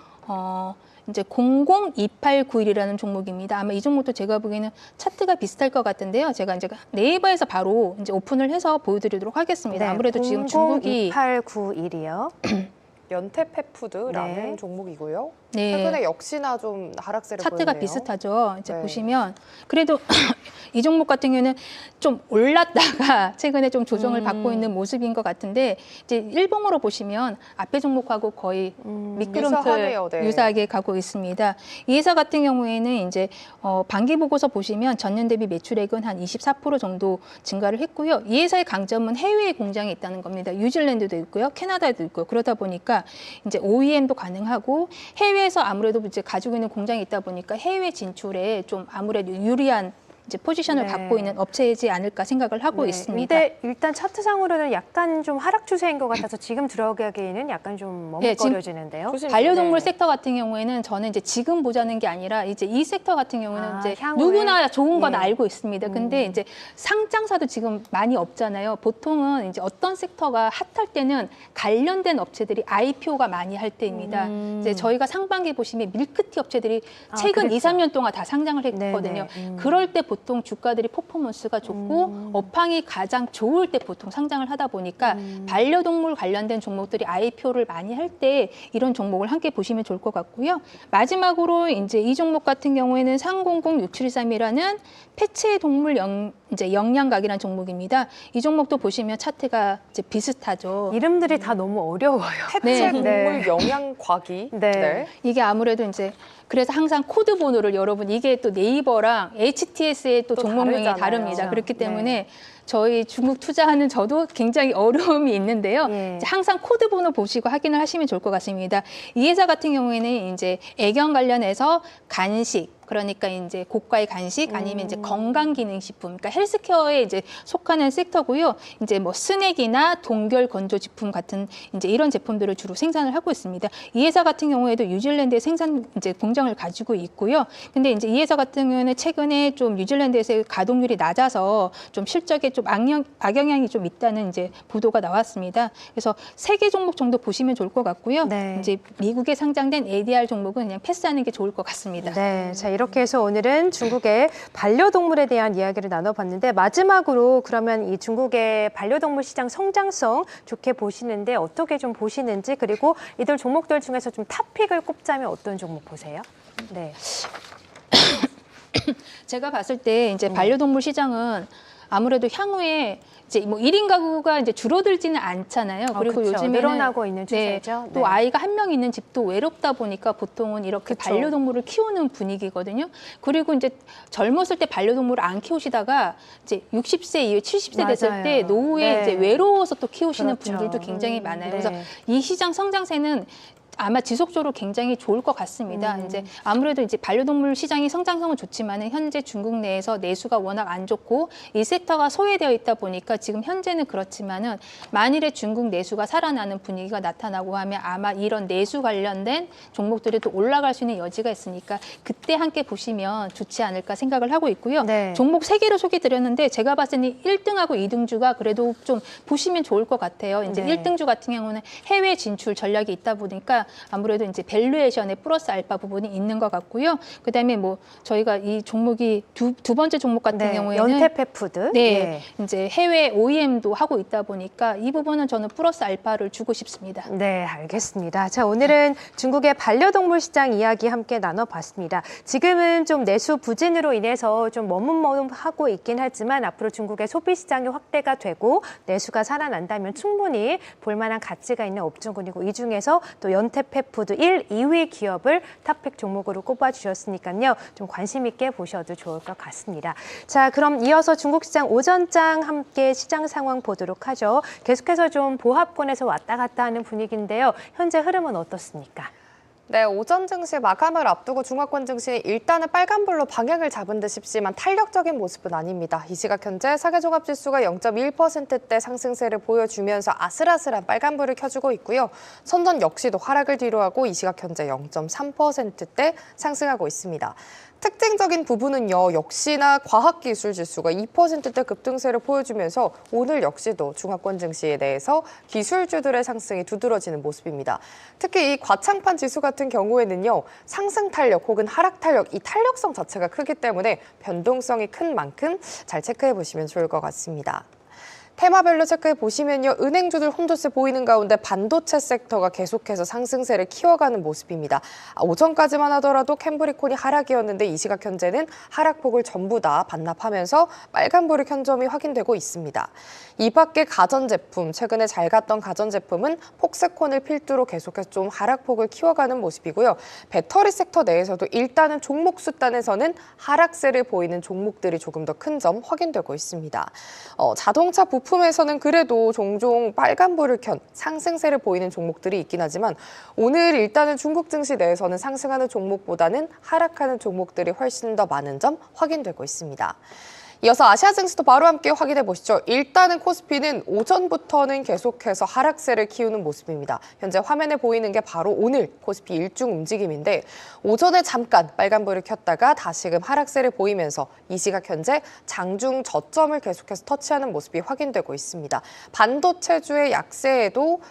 이제 002891이라는 종목입니다. 아마 이 종목도 제가 보기에는 차트가 비슷할 것 같은데요. 제가 이제 네이버에서 바로 이제 오픈을 해서 보여드리도록 하겠습니다. 아무래도 지금 중국이 02891이요. 연태펫푸드라는 네. 종목이고요. 네. 최근에 역시나 좀 하락세를 차트가 보이네요. 비슷하죠. 이제 네. 보시면 그래도 이 종목 같은 경우는 좀 올랐다가 최근에 좀 조정을 받고 있는 모습인 것 같은데 이제 일봉으로 보시면 앞에 종목하고 거의 미끄럼틀 유사하네요. 네. 유사하게 가고 있습니다. 이 회사 같은 경우에는 이제 반기 보고서 보시면 전년 대비 매출액은 한 24% 정도 증가를 했고요. 이 회사의 강점은 해외에 공장이 있다는 겁니다. 뉴질랜드도 있고요, 캐나다도 있고 그러다 보니까 이제 OEM도 가능하고 해외에서 아무래도 이제 가지고 있는 공장이 있다 보니까 해외 진출에 좀 아무래도 유리한 이제 포지션을 네. 갖고 있는 업체이지 않을까 생각을 하고 있습니다. 근데 일단 차트상으로는 약간 좀 하락 추세인 것 같아서 지금 들어가기에는 약간 좀 네, 지금 머뭇거려지는데요. 반려동물 네. 섹터 같은 경우에는 저는 이제 지금 보자는 게 아니라 이제 이 섹터 같은 경우는 아, 이제 향후에? 누구나 좋은 건 예. 알고 있습니다. 근데 이제 상장사도 지금 많이 없잖아요. 보통은 이제 어떤 섹터가 핫할 때는 관련된 업체들이 IPO가 많이 할 때입니다. 이제 저희가 상반기 보시면 밀크티 업체들이 최근 그랬죠. 2, 3년 동안 다 상장을 했거든요. 네네. 그럴 때 보통 주가들이 퍼포먼스가 좋고 업황이 가장 좋을 때 보통 상장을 하다 보니까 반려동물 관련된 종목들이 IPO를 많이 할 때 이런 종목을 함께 보시면 좋을 것 같고요. 마지막으로 이제 이 종목 같은 경우에는 300673이라는 폐체 동물 이제 영양각이라는 종목입니다. 이 종목도 보시면 차트가 이제 비슷하죠. 이름들이 다 너무 어려워요. 폐체 네. 동물 영양과기. 네. 이게 아무래도 이제 그래서 항상 코드 번호를 여러분 이게 또 네이버랑 HTS의 또 또 종목명이 다르잖아요. 다릅니다. 그렇기 네. 때문에 저희 중국 투자하는 저도 굉장히 어려움이 있는데요. 예. 이제 항상 코드 번호 보시고 확인을 하시면 좋을 것 같습니다. 이 회사 같은 경우에는 이제 애견 관련해서 간식 그러니까 이제 고가의 간식 아니면 이제 건강기능식품, 그러니까 헬스케어에 이제 속하는 섹터고요. 이제 뭐 스낵이나 동결 건조식품 같은 이제 이런 제품들을 주로 생산을 하고 있습니다. 이 회사 같은 경우에도 뉴질랜드에 생산 이제 공장을 가지고 있고요. 근데 이제 이 회사 같은 경우는 최근에 좀 뉴질랜드에서의 가동률이 낮아서 좀 실적에 좀 악영향이 좀 있다는 이제 보도가 나왔습니다. 그래서 3개 종목 정도 보시면 좋을 것 같고요. 네. 이제 미국에 상장된 ADR 종목은 그냥 패스하는 게 좋을 것 같습니다. 네, 자 이렇게 해서 오늘은 중국의 반려동물에 대한 이야기를 나눠봤는데 마지막으로 그러면 이 중국의 반려동물 시장 성장성 좋게 보시는데 어떻게 좀 보시는지 그리고 이들 종목들 중에서 좀 탑픽을 꼽자면 어떤 종목 보세요? 네, 제가 봤을 때 이제 반려동물 시장은 아무래도 향후에 이제 뭐 1인 가구가 이제 줄어들지는 않잖아요. 그리고 그렇죠. 요즘에는 늘어나고 있는 추세죠. 또 네. 아이가 한 명 있는 집도 외롭다 보니까 보통은 이렇게 그쵸. 반려동물을 키우는 분위기거든요. 그리고 이제 젊었을 때 반려동물을 안 키우시다가 이제 60세 이후에 70세 됐을 맞아요. 때 노후에 네. 이제 외로워서 또 키우시는 그렇죠. 분들도 굉장히 많아요. 네. 그래서 이 시장 성장세는 아마 지속적으로 굉장히 좋을 것 같습니다. 이제 아무래도 이제 반려동물 시장이 성장성은 좋지만은 현재 중국 내에서 내수가 워낙 안 좋고 이 섹터가 소외되어 있다 보니까 지금 현재는 그렇지만은 만일에 중국 내수가 살아나는 분위기가 나타나고 하면 아마 이런 내수 관련된 종목들이 또 올라갈 수 있는 여지가 있으니까 그때 함께 보시면 좋지 않을까 생각을 하고 있고요. 네. 종목 3개를 소개드렸는데 제가 봤을 때 1등하고 2등주가 그래도 좀 보시면 좋을 것 같아요. 이제 네. 1등주 같은 경우는 해외 진출 전략이 있다 보니까 아무래도 이제 밸류에이션에 플러스 알파 부분이 있는 것 같고요. 그다음에 뭐 저희가 이 종목이 두 번째 종목 같은 네, 경우에는 연태페푸드. 네, 이제 해외 OEM도 하고 있다 보니까 이 부분은 저는 플러스 알파를 주고 싶습니다. 네, 알겠습니다. 자, 오늘은 중국의 반려동물 시장 이야기 함께 나눠봤습니다. 지금은 좀 내수 부진으로 인해서 좀 머뭇머뭇하고 있긴 하지만 앞으로 중국의 소비 시장이 확대가 되고 내수가 살아난다면 충분히 볼만한 가치가 있는 업종군이고 이 중에서 또 연태페푸드 1, 2위 기업을 탑픽 종목으로 꼽아주셨으니까요. 좀 관심 있게 보셔도 좋을 것 같습니다. 자, 그럼 이어서 중국 시장 오전장 함께 시장 상황 보도록 하죠. 계속해서 좀 보합권에서 왔다 갔다 하는 분위기인데요. 현재 흐름은 어떻습니까? 네, 오전 증시 마감을 앞두고 중화권 증시 일단은 빨간불로 방향을 잡은 듯 싶지만 탄력적인 모습은 아닙니다. 이 시각 현재 사계종합지수가 0.1%대 상승세를 보여주면서 아슬아슬한 빨간불을 켜주고 있고요. 선전 역시도 하락을 뒤로하고 이 시각 현재 0.3%대 상승하고 있습니다. 특징적인 부분은요, 역시나 과학기술지수가 2%대 급등세를 보여주면서 오늘 역시도 중화권 증시에 대해서 기술주들의 상승이 두드러지는 모습입니다. 특히 이 과창판 지수 같은 경우에는요, 상승 탄력 혹은 하락 탄력, 이 탄력성 자체가 크기 때문에 변동성이 큰 만큼 잘 체크해 보시면 좋을 것 같습니다. 테마별로 체크해 보시면요. 은행주들 혼조세 보이는 가운데 반도체 섹터가 계속해서 상승세를 키워가는 모습입니다. 오전까지만 하더라도 캠브리콘이 하락이었는데 이 시각 현재는 하락폭을 전부 다 반납하면서 빨간불을 켠 점이 확인되고 있습니다. 이 밖에 가전제품, 최근에 잘 갔던 가전제품은 폭스콘을 필두로 계속해서 좀 하락폭을 키워가는 모습이고요. 배터리 섹터 내에서도 일단은 종목 수단에서는 하락세를 보이는 종목들이 조금 더 큰 점 확인되고 있습니다. 자동차 부품에서는 그래도 종종 빨간불을 켠 상승세를 보이는 종목들이 있긴 하지만 오늘 일단은 중국 증시 내에서는 상승하는 종목보다는 하락하는 종목들이 훨씬 더 많은 점 확인되고 있습니다. 이어서 아시아 증시도 바로 함께 확인해 보시죠. 일단은 코스피는 오전부터는 계속해서 하락세를 키우는 모습입니다. 현재 화면에 보이는 게 바로 오늘 코스피 일중 움직임인데 오전에 잠깐 빨간불을 켰다가 다시금 하락세를 보이면서 이 시각 현재 장중 저점을 계속해서 터치하는 모습이 확인되고 있습니다. 반도체주의 약세에도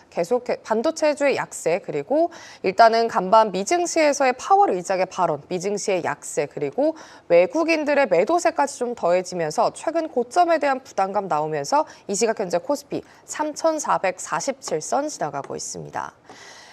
반도체주의 약세 그리고 일단은 간밤 미증시에서의 파월 의장의 발언, 미증시의 약세 그리고 외국인들의 매도세까지 좀 더해지면서 최근 고점에 대한 부담감 나오면서 이 시각 현재 코스피 3,447선 지나가고 있습니다.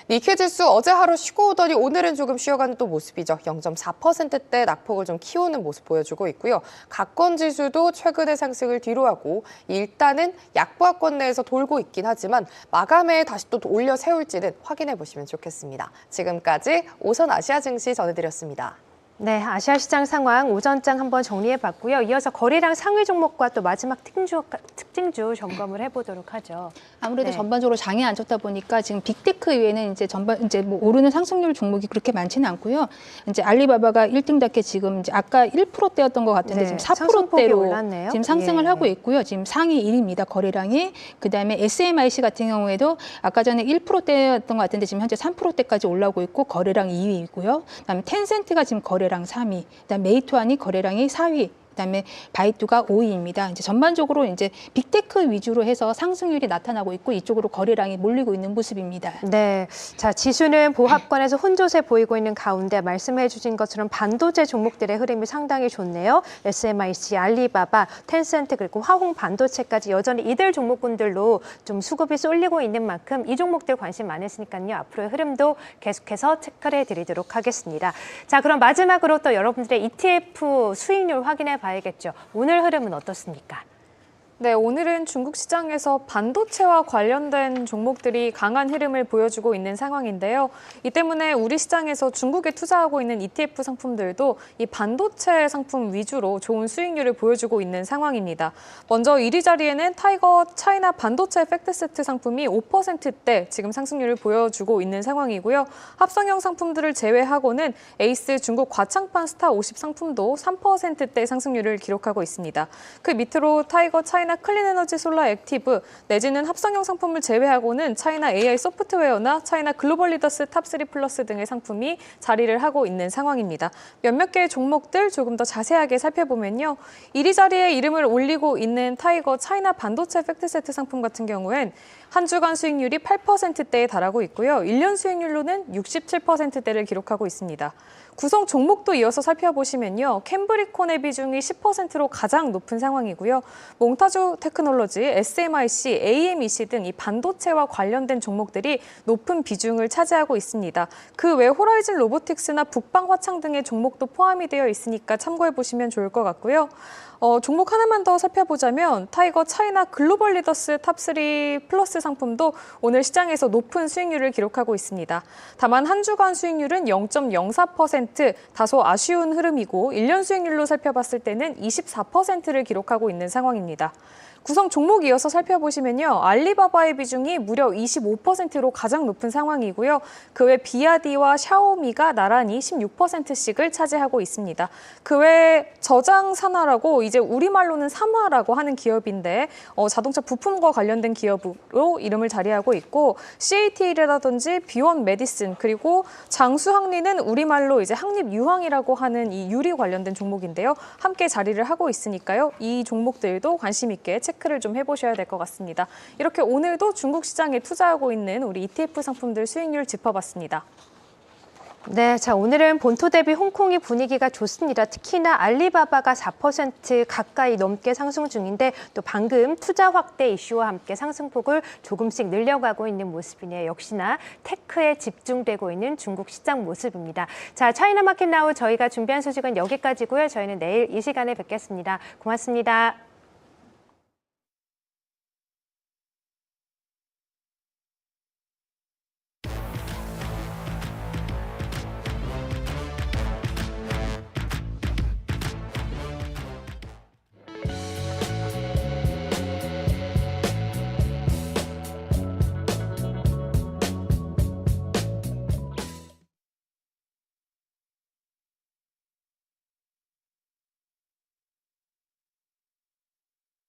니케지수 어제 하루 쉬고 오더니 오늘은 조금 쉬어가는 또 모습이죠. 0.4%대 낙폭을 좀 키우는 모습 보여주고 있고요. 가권지수도 최근의 상승을 뒤로하고 일단은 약보합권 내에서 돌고 있긴 하지만 마감에 다시 또 올려 세울지는 확인해 보시면 좋겠습니다. 지금까지 오선 아시아 증시 전해드렸습니다. 네, 아시아 시장 상황 오전장 한번 정리해봤고요. 이어서 거래량 상위 종목과 또 마지막 특징주 점검을 해보도록 하죠. 아무래도 네. 전반적으로 장이 안 좋다 보니까 지금 빅테크 이외에는 이제 뭐 오르는 상승률 종목이 그렇게 많지는 않고요. 이제 알리바바가 1등답게 지금 이제 아까 1%대였던 것 같은데 네, 지금 상승폭이 4%대로 올랐네요. 지금 상승을 예. 하고 있고요. 지금 상위 1위입니다. 거래량이. 그다음에 SMIC 같은 경우에도 아까 전에 1%대였던 것 같은데 지금 현재 3%대까지 올라오고 있고 거래량 2위이고요. 그다음에 텐센트가 지금 거래량 3위. 그다음 메이투안이 거래량이 4위. 그다음에 바이두가 5위입니다. 이제 전반적으로 이제 빅테크 위주로 해서 상승률이 나타나고 있고 이쪽으로 거래량이 몰리고 있는 모습입니다. 네, 자 지수는 보합권에서 혼조세 보이고 있는 가운데 말씀해주신 것처럼 반도체 종목들의 흐름이 상당히 좋네요. SMIC, 알리바바, 텐센트 그리고 화홍 반도체까지 여전히 이들 종목군들로 좀 수급이 쏠리고 있는 만큼 이 종목들 관심 많으시니까요. 앞으로의 흐름도 계속해서 체크를 해드리도록 하겠습니다. 자, 그럼 마지막으로 또 여러분들의 ETF 수익률 확인해 봐야겠죠. 오늘 흐름은 어떻습니까? 네, 오늘은 중국 시장에서 반도체와 관련된 종목들이 강한 흐름을 보여주고 있는 상황인데요. 이 때문에 우리 시장에서 중국에 투자하고 있는 ETF 상품들도 이 반도체 상품 위주로 좋은 수익률을 보여주고 있는 상황입니다. 먼저 1위 자리에는 타이거 차이나 반도체 팩트세트 상품이 5%대 지금 상승률을 보여주고 있는 상황이고요. 합성형 상품들을 제외하고는 에이스 중국 과창판 스타 50 상품도 3%대 상승률을 기록하고 있습니다. 그 밑으로 타이거 차이나 클린에너지 솔라 액티브 내지는 합성형 상품을 제외하고는 차이나 AI 소프트웨어나 차이나 글로벌 리더스 탑3 플러스 등의 상품이 자리를 하고 있는 상황입니다. 몇몇 개의 종목들 조금 더 자세하게 살펴보면요. 1위 자리에 이름을 올리고 있는 타이거 차이나 반도체 팩트세트 상품 같은 경우엔 한 주간 수익률이 8%대에 달하고 있고요. 1년 수익률로는 67%대를 기록하고 있습니다. 구성 종목도 이어서 살펴보시면요. 캠브리콘의 비중이 10%로 가장 높은 상황이고요. 몽타주 테크놀로지, SMIC, AMEC 등 이 반도체와 관련된 종목들이 높은 비중을 차지하고 있습니다. 그 외 호라이즌 로보틱스나 북방 화창 등의 종목도 포함이 되어 있으니까 참고해 보시면 좋을 것 같고요. 종목 하나만 더 살펴보자면 타이거 차이나 글로벌 리더스 탑3 플러스 상품도 오늘 시장에서 높은 수익률을 기록하고 있습니다. 다만 한 주간 수익률은 0.04%, 다소 아쉬운 흐름이고 1년 수익률로 살펴봤을 때는 24%를 기록하고 있는 상황입니다. 구성 종목 이어서 살펴보시면요. 알리바바의 비중이 무려 25%로 가장 높은 상황이고요. 그 외 비아디와 샤오미가 나란히 16%씩을 차지하고 있습니다. 그 외 저장 산화라고 이제 우리말로는 삼화라고 하는 기업인데 자동차 부품과 관련된 기업으로 이름을 자리하고 있고 CATL이라든지 비원 메디슨 그리고 장수항리는 우리말로 이제 항립유황이라고 하는 이 유리 관련된 종목인데요. 함께 자리를 하고 있으니까요. 이 종목들도 관심 있게 체크를 좀 해보셔야 될 것 같습니다. 이렇게 오늘도 중국 시장에 투자하고 있는 우리 ETF 상품들 수익률 짚어봤습니다. 네, 자 오늘은 본토 대비 홍콩이 분위기가 좋습니다. 특히나 알리바바가 4% 가까이 넘게 상승 중인데 또 방금 투자 확대 이슈와 함께 상승폭을 조금씩 늘려가고 있는 모습이네요. 역시나 테크에 집중되고 있는 중국 시장 모습입니다. 자, 차이나 마켓 나우 저희가 준비한 소식은 여기까지고요. 저희는 내일 이 시간에 뵙겠습니다. 고맙습니다.